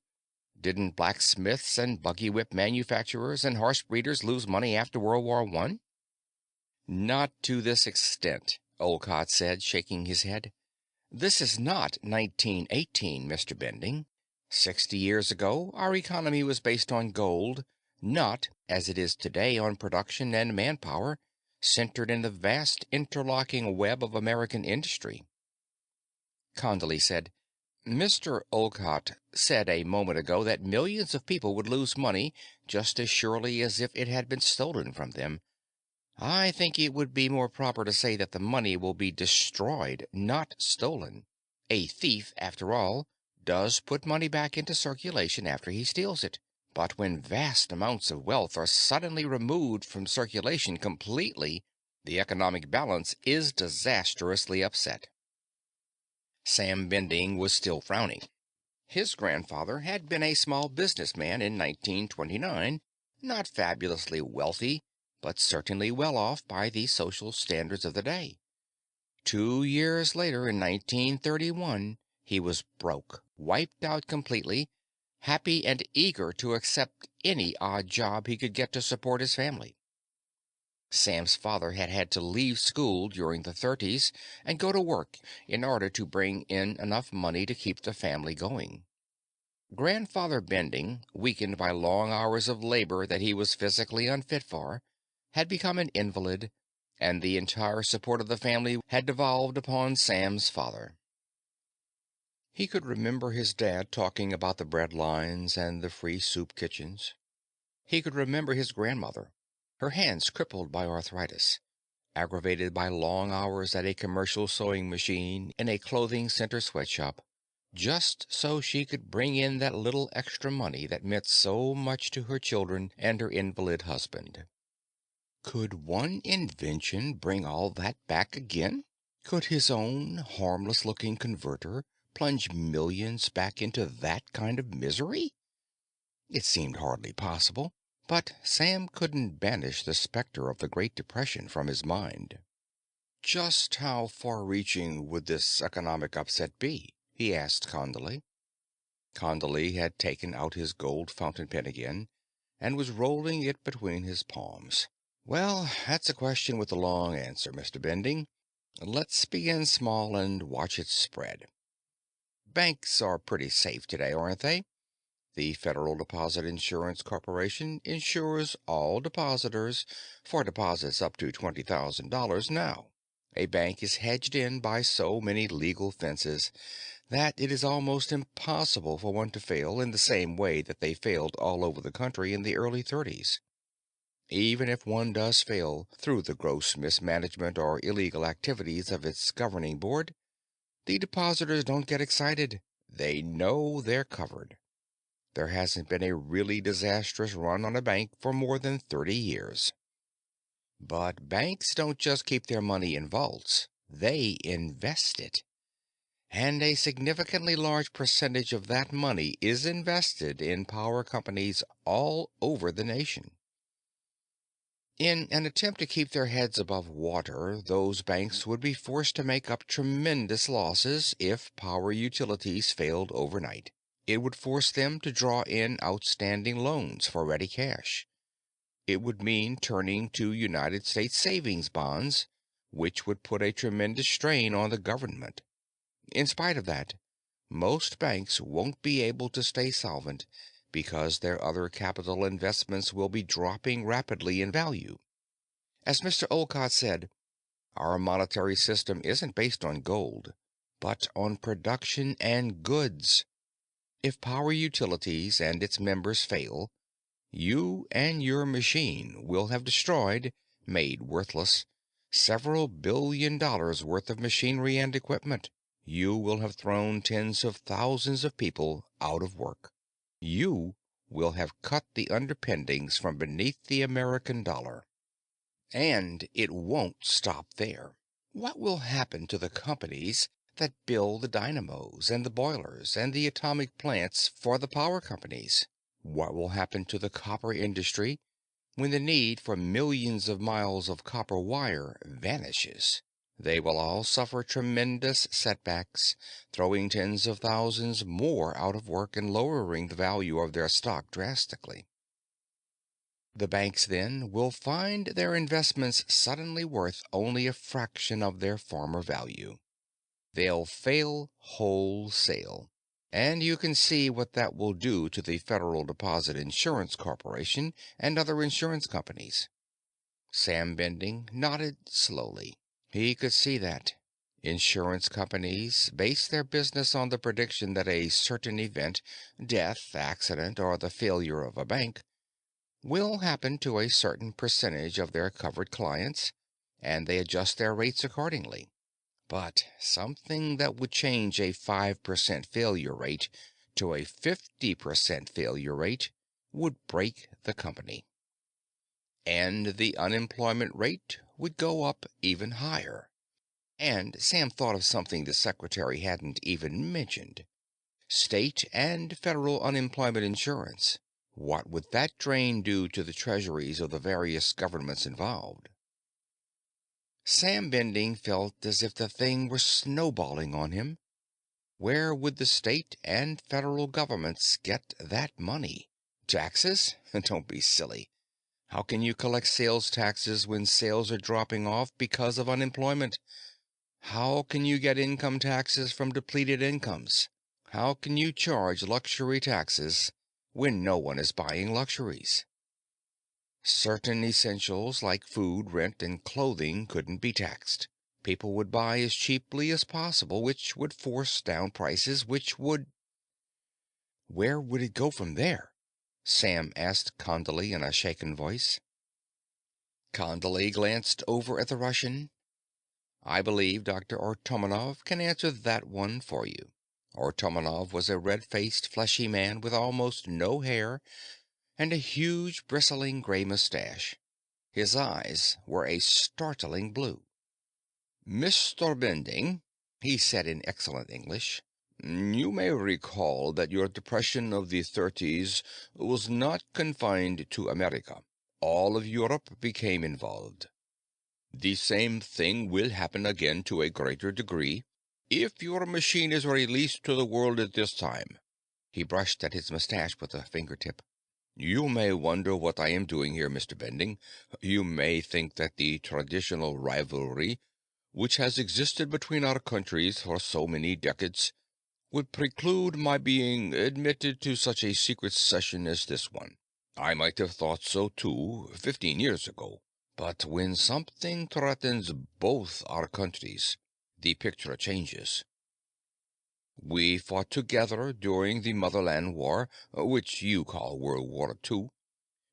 didn't blacksmiths and buggy whip manufacturers and horse breeders lose money after World War I? Not to this extent, Olcott said, shaking his head. This is not 1918, Mr. Bending. 60 years ago, our economy was based on gold, not, as it is today, on production and manpower, centered in the vast interlocking web of American industry. Condley said, Mr. Olcott said a moment ago that millions of people would lose money just as surely as if it had been stolen from them. I think it would be more proper to say that the money will be destroyed, not stolen. A thief, after all, does put money back into circulation after he steals it. But when vast amounts of wealth are suddenly removed from circulation completely, the economic balance is disastrously upset. Sam Bending was still frowning. His grandfather had been a small businessman in 1929, not fabulously wealthy, but certainly well off by the social standards of the day. 2 years later, in 1931, he was broke, wiped out completely, happy and eager to accept any odd job he could get to support his family. Sam's father had had to leave school during the 30s and go to work in order to bring in enough money to keep the family going. Grandfather Bending, weakened by long hours of labor that he was physically unfit for, had become an invalid, and the entire support of the family had devolved upon Sam's father. He could remember his dad talking about the bread lines and the free soup kitchens. He could remember his grandmother, her hands crippled by arthritis, aggravated by long hours at a commercial sewing machine in a clothing center sweatshop, just so she could bring in that little extra money that meant so much to her children and her invalid husband. Could one invention bring all that back again? Could his own harmless-looking converter plunge millions back into that kind of misery? It seemed hardly possible, but Sam couldn't banish the specter of the Great Depression from his mind. Just how far-reaching would this economic upset be? He asked Condley. Condley had taken out his gold fountain pen again and was rolling it between his palms. Well, that's a question with a long answer, Mr. Bending. Let's begin small and watch it spread. Banks are pretty safe today, aren't they? The Federal Deposit Insurance Corporation insures all depositors for deposits up to $20,000 now. A bank is hedged in by so many legal fences that it is almost impossible for one to fail in the same way that they failed all over the country in the early 30s. Even if one does fail through the gross mismanagement or illegal activities of its governing board, the depositors don't get excited. They know they're covered. There hasn't been a really disastrous run on a bank for more than 30 years. But banks don't just keep their money in vaults, they invest it. And a significantly large percentage of that money is invested in power companies all over the nation. In an attempt to keep their heads above water, those banks would be forced to make up tremendous losses if power utilities failed overnight. It would force them to draw in outstanding loans for ready cash. It would mean turning to United States savings bonds, which would put a tremendous strain on the government. In spite of that, most banks won't be able to stay solvent because their other capital investments will be dropping rapidly in value. As Mr. Olcott said, our monetary system isn't based on gold, but on production and goods. If power utilities and its members fail, you and your machine will have destroyed, made worthless, several $1 billion worth of machinery and equipment. You will have thrown tens of thousands of people out of work. You will have cut the underpinnings from beneath the American dollar. And it won't stop there. What will happen to the companies that build the dynamos and the boilers and the atomic plants for the power companies? What will happen to the copper industry when the need for millions of miles of copper wire vanishes? They will all suffer tremendous setbacks, throwing tens of thousands more out of work and lowering the value of their stock drastically. The banks then will find their investments suddenly worth only a fraction of their former value. They'll fail wholesale. And you can see what that will do to the Federal Deposit Insurance Corporation and other insurance companies. Sam Bending nodded slowly. He could see that. Insurance companies base their business on the prediction that a certain event, death, accident, or the failure of a bank, will happen to a certain percentage of their covered clients, and they adjust their rates accordingly. But something that would change a 5% failure rate to a 50% failure rate would break the company. And the unemployment rate would go up even higher. And Sam thought of something the secretary hadn't even mentioned. State and federal unemployment insurance. What would that drain do to the treasuries of the various governments involved? Sam Bending felt as if the thing were snowballing on him. Where would the state and federal governments get that money? Taxes? Don't be silly. How can you collect sales taxes when sales are dropping off because of unemployment? How can you get income taxes from depleted incomes? How can you charge luxury taxes when no one is buying luxuries? Certain essentials like food, rent, and clothing couldn't be taxed. People would buy as cheaply as possible, which would force down prices, which would... Where would it go from there? Sam asked Condley in a shaken voice. Condley glanced over at the Russian. I believe Dr. Artomonov can answer that one for you. Artomonov was a red-faced, fleshy man with almost no hair and a huge, bristling gray mustache. His eyes were a startling blue. Mr. Bending, he said in excellent English, you may recall that your depression of the 30s was not confined to America. All of Europe became involved. The same thing will happen again to a greater degree if your machine is released to the world at this time. He brushed at his mustache with a fingertip. You may wonder what I am doing here, Mr. Bending. You may think that the traditional rivalry, which has existed between our countries for so many decades, would preclude my being admitted to such a secret session as this one. I might have thought so too, 15 years ago. But when something threatens both our countries, the picture changes. We fought together during the Motherland War, which you call World War II,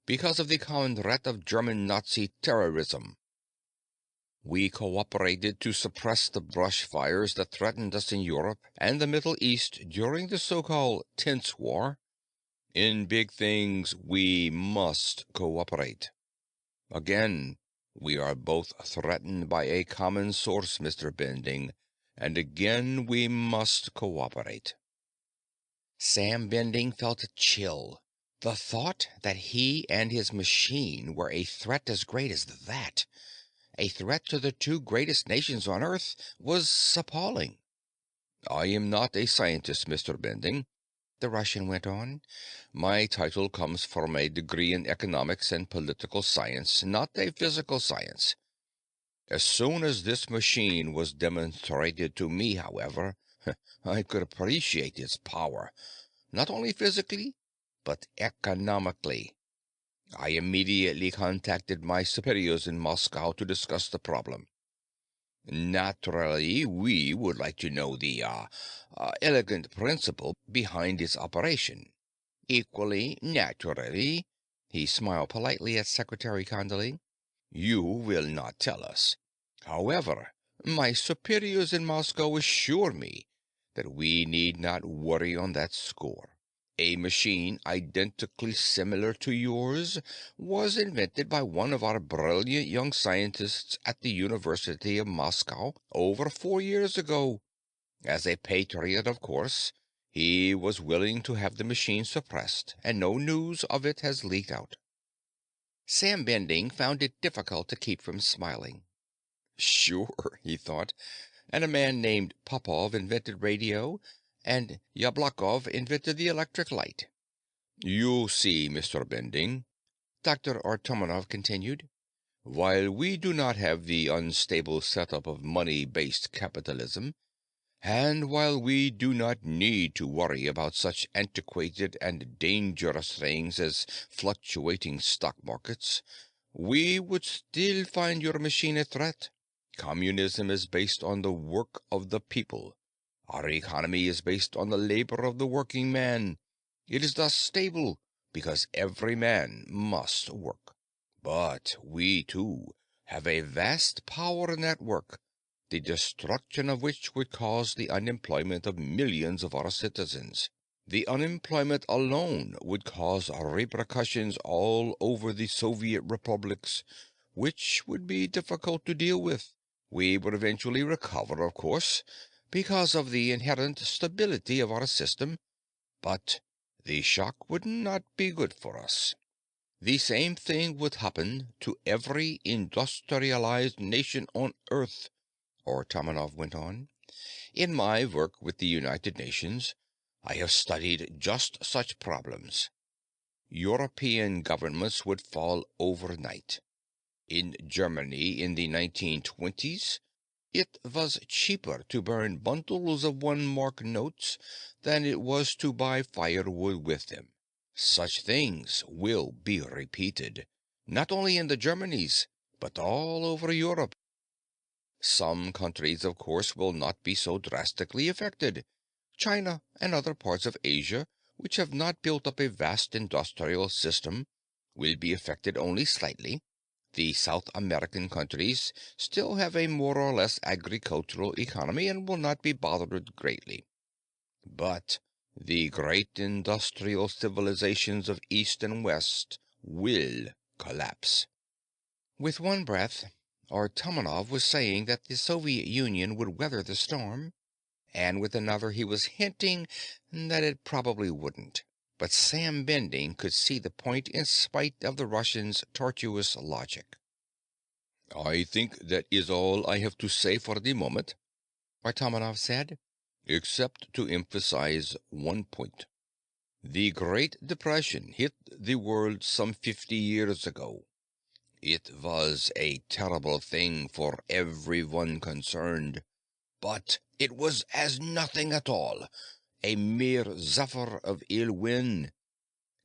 because of the common threat of German Nazi terrorism. We cooperated to suppress the brush fires that threatened us in Europe and the Middle East during the so-called Tense War. In big things, we must cooperate. Again, we are both threatened by a common source, Mr. Bending, and again we must cooperate. Sam Bending felt a chill. The thought that he and his machine were a threat as great as that, a threat to the two greatest nations on Earth, was appalling. I am not a scientist, Mr. Bending, the Russian went on. My title comes from a degree in economics and political science, not a physical science. As soon as this machine was demonstrated to me, however, I could appreciate its power, not only physically, but economically. I immediately contacted my superiors in Moscow to discuss the problem. Naturally, we would like to know the elegant principle behind its operation. Equally naturally, he smiled politely at Secretary Condley, you will not tell us. However, my superiors in Moscow assure me that we need not worry on that score. A machine identically similar to yours was invented by one of our brilliant young scientists at the University of Moscow over 4 years ago. As a patriot, of course, he was willing to have the machine suppressed, and no news of it has leaked out. Sam Bending found it difficult to keep from smiling. Sure, he thought, and a man named Popov invented radio, and Yablokov invented the electric light. You see, Mr. Bending, Dr. Artomonov continued, while we do not have the unstable setup of money-based capitalism, and while we do not need to worry about such antiquated and dangerous things as fluctuating stock markets, we would still find your machine a threat. Communism is based on the work of the people. Our economy is based on the labor of the working man. It is thus stable because every man must work. But we, too, have a vast power network, the destruction of which would cause the unemployment of millions of our citizens. The unemployment alone would cause repercussions all over the Soviet republics, which would be difficult to deal with. We would eventually recover, of course, because of the inherent stability of our system, but the shock would not be good for us. The same thing would happen to every industrialized nation on Earth, Artomonov went on. In my work with the United Nations, I have studied just such problems. European governments would fall overnight. In Germany in the 1920s, it was cheaper to burn bundles of 1 mark notes than it was to buy firewood with them. Such things will be repeated, not only in the Germanies, but all over Europe. Some countries, of course, will not be so drastically affected. China and other parts of Asia, which have not built up a vast industrial system, will be affected only slightly. The South American countries still have a more or less agricultural economy and will not be bothered greatly. But the great industrial civilizations of East and West will collapse. With one breath, Artomonov was saying that the Soviet Union would weather the storm, and with another he was hinting that it probably wouldn't. But Sam Bending could see the point in spite of the Russian's tortuous logic. I think that is all I have to say for the moment, Artomonov said, except to emphasize one point. The Great Depression hit the world some 50 years ago. It was a terrible thing for everyone concerned, but it was as nothing at all, a mere zephyr of ill wind,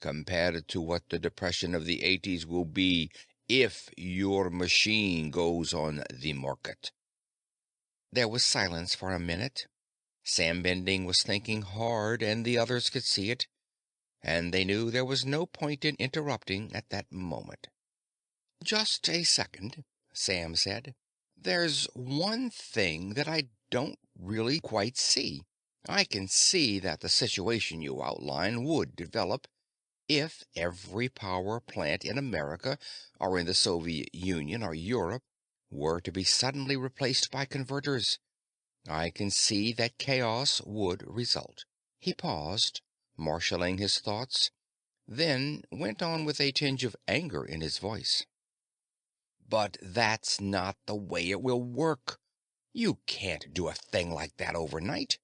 compared to what the depression of the 80s will be if your machine goes on the market. There was silence for a minute. Sam Bending was thinking hard, and the others could see it, and they knew there was no point in interrupting at that moment. "Just a second," Sam said. "There's one thing that I don't really quite see. I can see that the situation you outline would develop if every power plant in America, or in the Soviet Union, or Europe, were to be suddenly replaced by converters. I can see that chaos would result." He paused, marshaling his thoughts, then went on with a tinge of anger in his voice. "But that's not the way it will work. You can't do a thing like that overnight.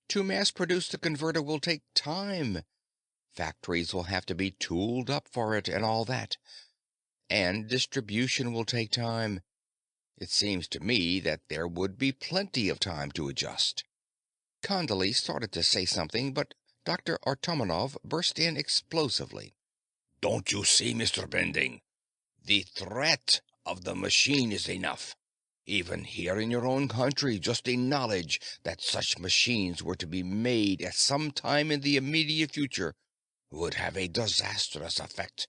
To mass produce the converter will take time. Factories will have to be tooled up for it and all that. And distribution will take time. It seems to me that there would be plenty of time to adjust." Kondali started to say something, but Dr. Artomonov burst in explosively. "Don't you see, Mr. Bending? The threat of the machine is enough. Even here in your own country, just the knowledge that such machines were to be made at some time in the immediate future would have a disastrous effect.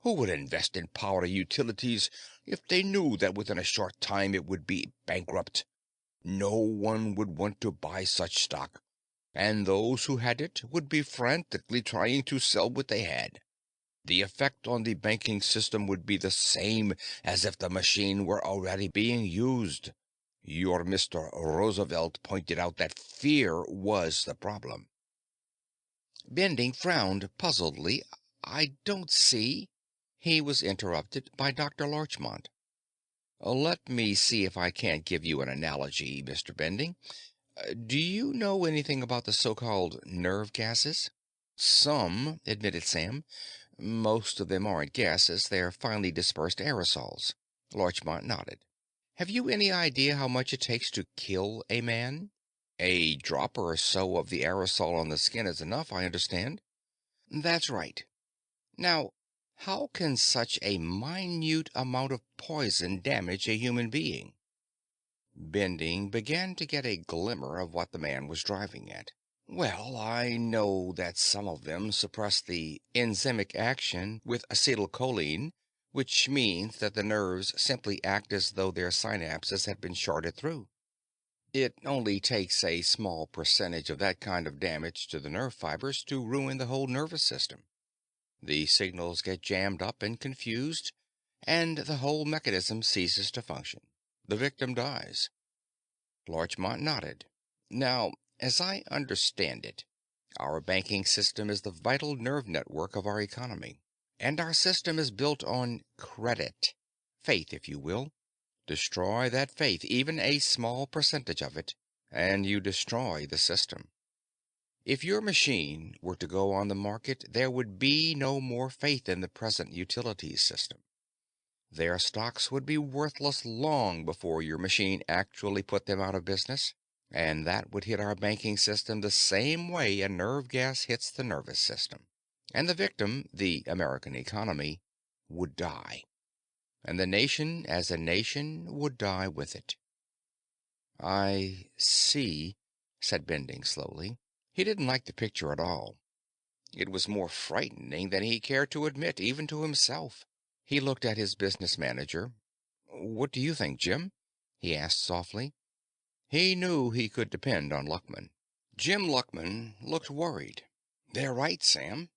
Who would invest in power utilities if they knew that within a short time it would be bankrupt? No one would want to buy such stock, and those who had it would be frantically trying to sell what they had. The effect on the banking system would be the same as if the machine were already being used. Your Mr. Roosevelt pointed out that fear was the problem." Bending frowned puzzledly. "I don't see—" He was interrupted by Dr. Larchmont. "Let me see if I can't give you an analogy, Mr. Bending. Do you know anything about the so-called nerve gases?" "Some," admitted Sam. "Most of them aren't gases, they're finely dispersed aerosols." Larchmont nodded. "Have you any idea how much it takes to kill a man?" "A drop or so of the aerosol on the skin is enough, I understand." "That's right. Now, how can such a minute amount of poison damage a human being?" Bending began to get a glimmer of what the man was driving at. "Well, I know that some of them suppress the enzymic action with acetylcholine, which means that the nerves simply act as though their synapses had been shorted through. It only takes a small percentage of that kind of damage to the nerve fibers to ruin the whole nervous system. The signals get jammed up and confused, and the whole mechanism ceases to function. The victim dies." Larchmont nodded. "Now, as I understand it, our banking system is the vital nerve network of our economy. And our system is built on credit. Faith, if you will. Destroy that faith, even a small percentage of it, and you destroy the system. If your machine were to go on the market, there would be no more faith in the present utilities system. Their stocks would be worthless long before your machine actually put them out of business. And that would hit our banking system the same way a nerve gas hits the nervous system. And the victim, the American economy, would die. And the nation as a nation would die with it." "I see," said Bending slowly. He didn't like the picture at all. It was more frightening than he cared to admit, even to himself. He looked at his business manager. "What do you think, Jim?" he asked softly. He knew he could depend on Luckman. Jim Luckman looked worried. "They're right, Sam.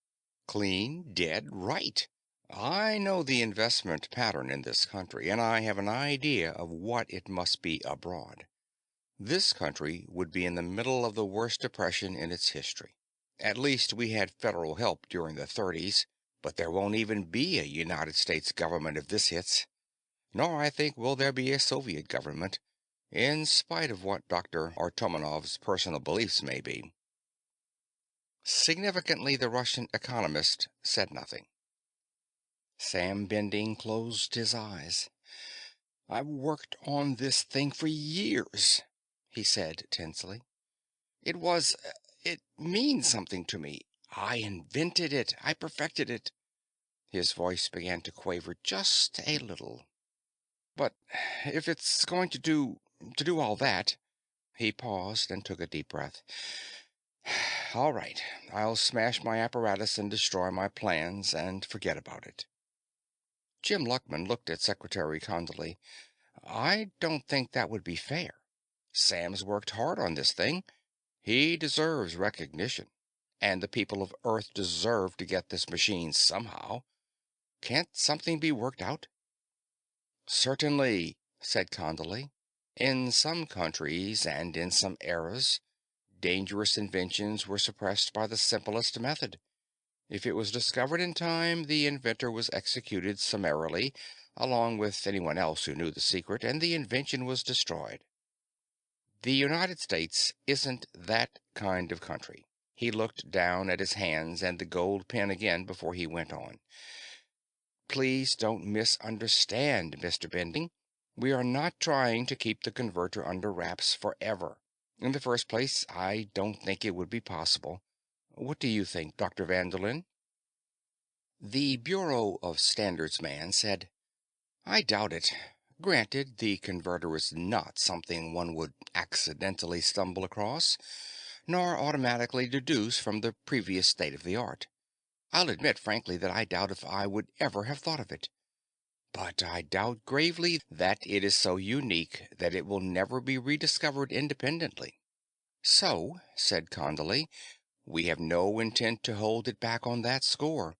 Clean, dead right. I know the investment pattern in this country, and I have an idea of what it must be abroad. This country would be in the middle of the worst depression in its history. At least we had federal help during the '30s, but there won't even be a United States government if this hits. Nor, I think, will there be a Soviet government, in spite of what Dr. Artomonov's personal beliefs may be." Significantly, the Russian economist said nothing. Sam Bending closed his eyes. "I've worked on this thing for years," he said tensely. "It was... it means something to me. I invented it. I perfected it." His voice began to quaver just a little. "But if it's going to do all that, He paused and took a deep breath. All right, I'll smash my apparatus and destroy my plans and forget about it. Jim Luckman looked at Secretary Condley. I don't think that would be fair. Sam's worked hard on this thing. He deserves recognition. And the people of Earth deserve to get this machine somehow. Can't something be worked out? Certainly, said Condley. In some countries and in some eras, dangerous inventions were suppressed by the simplest method. If it was discovered in time, the inventor was executed summarily, along with anyone else who knew the secret, and the invention was destroyed. The United States isn't that kind of country. He looked down at his hands and the gold pen again before he went on. Please don't misunderstand, Mr. Bending. We are not trying to keep the converter under wraps forever. In the first place, I don't think it would be possible. What do you think, Dr. Vanderlyn? The Bureau of Standards man said, I doubt it. Granted, the converter is not something one would accidentally stumble across, nor automatically deduce from the previous state of the art. I'll admit frankly that I doubt if I would ever have thought of it. But I doubt gravely that it is so unique that it will never be rediscovered independently. So, said Condley, we have no intent to hold it back on that score.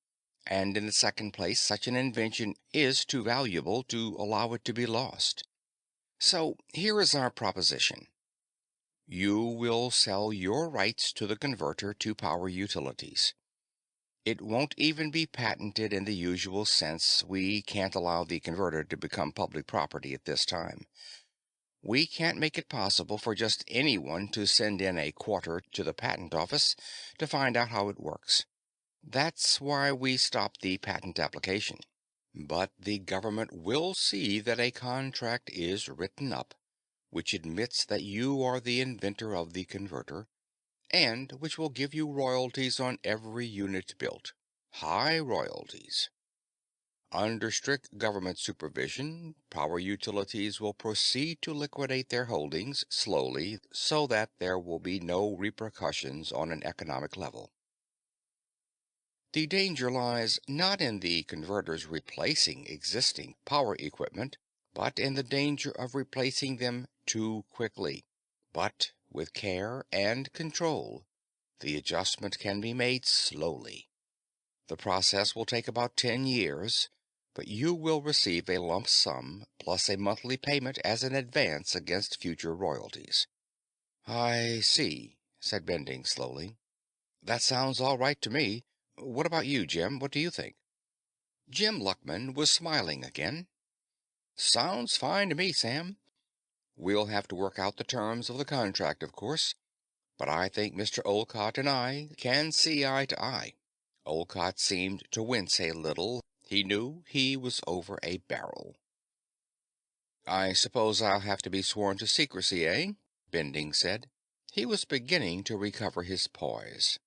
And in the second place, such an invention is too valuable to allow it to be lost. So here is our proposition. You will sell your rights to the converter to power utilities. It won't even be patented in the usual sense. We can't allow the converter to become public property at this time. We can't make it possible for just anyone to send in a quarter to the patent office to find out how it works. That's why we stopped the patent application. But the government will see that a contract is written up, which admits that you are the inventor of the converter, and which will give you royalties on every unit built. High royalties. Under strict government supervision, power utilities will proceed to liquidate their holdings slowly so that there will be no repercussions on an economic level. The danger lies not in the converters replacing existing power equipment, but in the danger of replacing them too quickly. But with care and control, the adjustment can be made slowly. The process will take about 10 years, but you will receive a lump sum plus a monthly payment as an advance against future royalties. I see, said Bending slowly. That sounds all right to me. What about you, Jim? What do you think? Jim Luckman was smiling again. Sounds fine to me, Sam. We'll have to work out the terms of the contract, of course, but I think Mr. Olcott and I can see eye to eye. Olcott seemed to wince a little. He knew he was over a barrel. I suppose I'll have to be sworn to secrecy, eh? Bending said. He was beginning to recover his poise.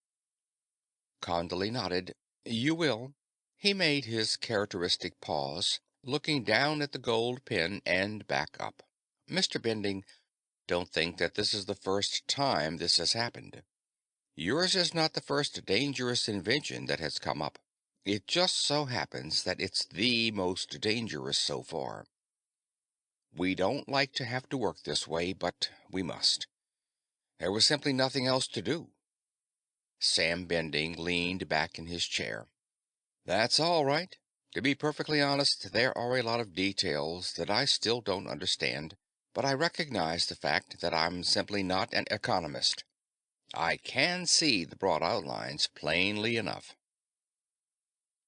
Condley nodded. You will. He made his characteristic pause, looking down at the gold pen and back up. Mr. Bending, don't think that this is the first time this has happened. Yours is not the first dangerous invention that has come up. It just so happens that it's the most dangerous so far. We don't like to have to work this way, but we must. There was simply nothing else to do. Sam Bending leaned back in his chair. That's all right. To be perfectly honest, there are a lot of details that I still don't understand, but I recognize the fact that I'm simply not an economist. I can see the broad outlines plainly enough.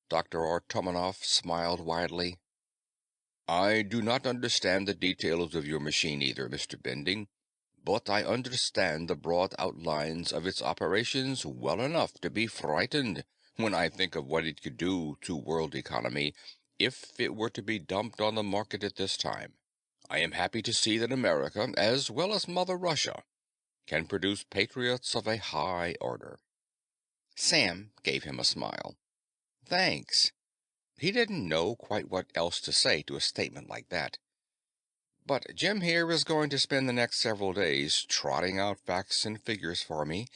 Dr. Artomonov smiled widely. I do not understand the details of your machine either, Mr. Bending, but I understand the broad outlines of its operations well enough to be frightened when I think of what it could do to world economy if it were to be dumped on the market at this time. I am happy to see that America, as well as Mother Russia, can produce patriots of a high order. Sam gave him a smile. Thanks. He didn't know quite what else to say to a statement like that. But Jim here is going to spend the next several days trotting out facts and figures for me.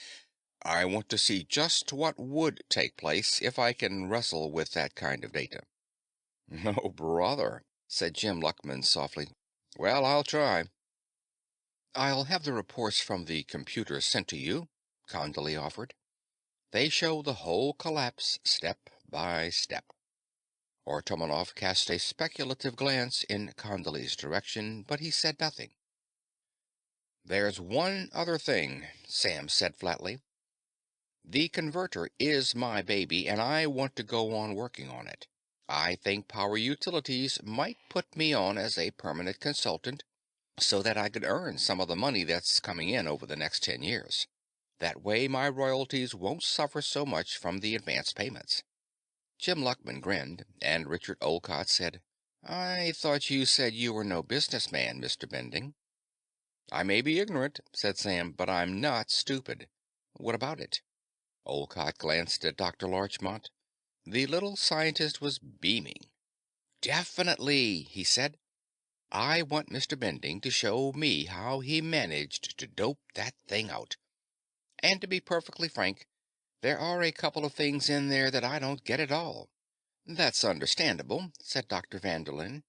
I want to see just what would take place if I can wrestle with that kind of data." "Oh, brother," said Jim Luckman softly. "Well, I'll try." "I'll have the reports from the computer sent to you," Condley offered. "They show the whole collapse step by step." Artomonov cast a speculative glance in Condley's direction, but he said nothing. "There's one other thing," Sam said flatly. "The converter is my baby, and I want to go on working on it. I think Power Utilities might put me on as a permanent consultant so that I could earn some of the money that's coming in over the next 10 years. That way my royalties won't suffer so much from the advance payments." Jim Luckman grinned, and Richard Olcott said, "I thought you said you were no businessman, Mr. Bending." "I may be ignorant," said Sam, "but I'm not stupid. What about it?" Olcott glanced at Dr. Larchmont. The little scientist was beaming. "Definitely," he said. "I want Mr. Bending to show me how he managed to dope that thing out. And to be perfectly frank, there are a couple of things in there that I don't get at all." "That's understandable," said Dr. Vanderlin.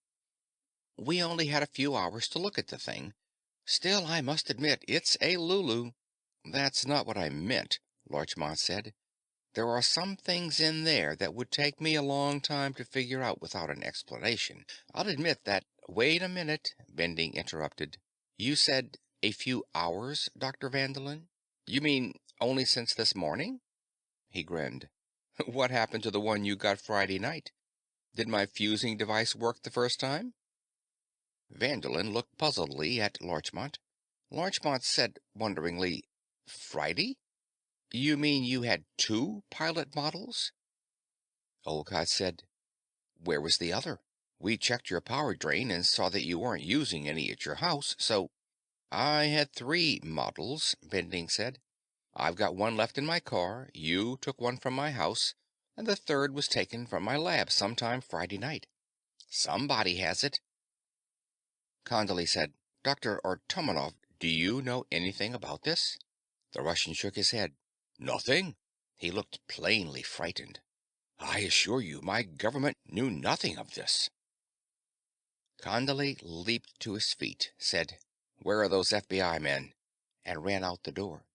"We only had a few hours to look at the thing. Still, I must admit, it's a Lulu." "That's not what I meant," Larchmont said. "There are some things in there that would take me a long time to figure out without an explanation. I'll admit that—" "Wait a minute," Bending interrupted. "You said a few hours, Dr. Vanderlin? You mean only since this morning?" He grinned. "What happened to the one you got Friday night? Did my fusing device work the first time?" Vanderlin looked puzzledly at Larchmont. Larchmont said wonderingly, "Friday? You mean you had two pilot models?" Olcott said, "Where was the other? We checked your power drain and saw that you weren't using any at your house, so—" "I had three models," Bending said. "I've got one left in my car, you took one from my house, and the third was taken from my lab sometime Friday night. Somebody has it." Condley said, "Dr. Artomonov, do you know anything about this?" The Russian shook his head. "Nothing." He looked plainly frightened. "I assure you, my government knew nothing of this." Condley leaped to his feet, said, "Where are those FBI men?" and ran out the door.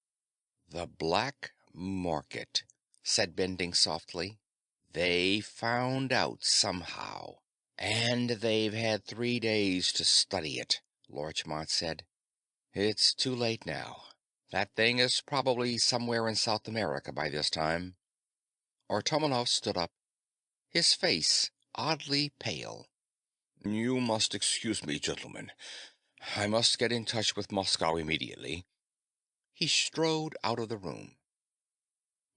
"The black market," said Bending softly. "They found out somehow. And they've had 3 days to study it," Larchmont said. "It's too late now. That thing is probably somewhere in South America by this time." Artomonov stood up, his face oddly pale. "You must excuse me, gentlemen. I must get in touch with Moscow immediately." He strode out of the room.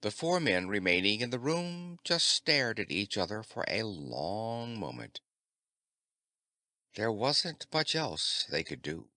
The four men remaining in the room just stared at each other for a long moment. There wasn't much else they could do.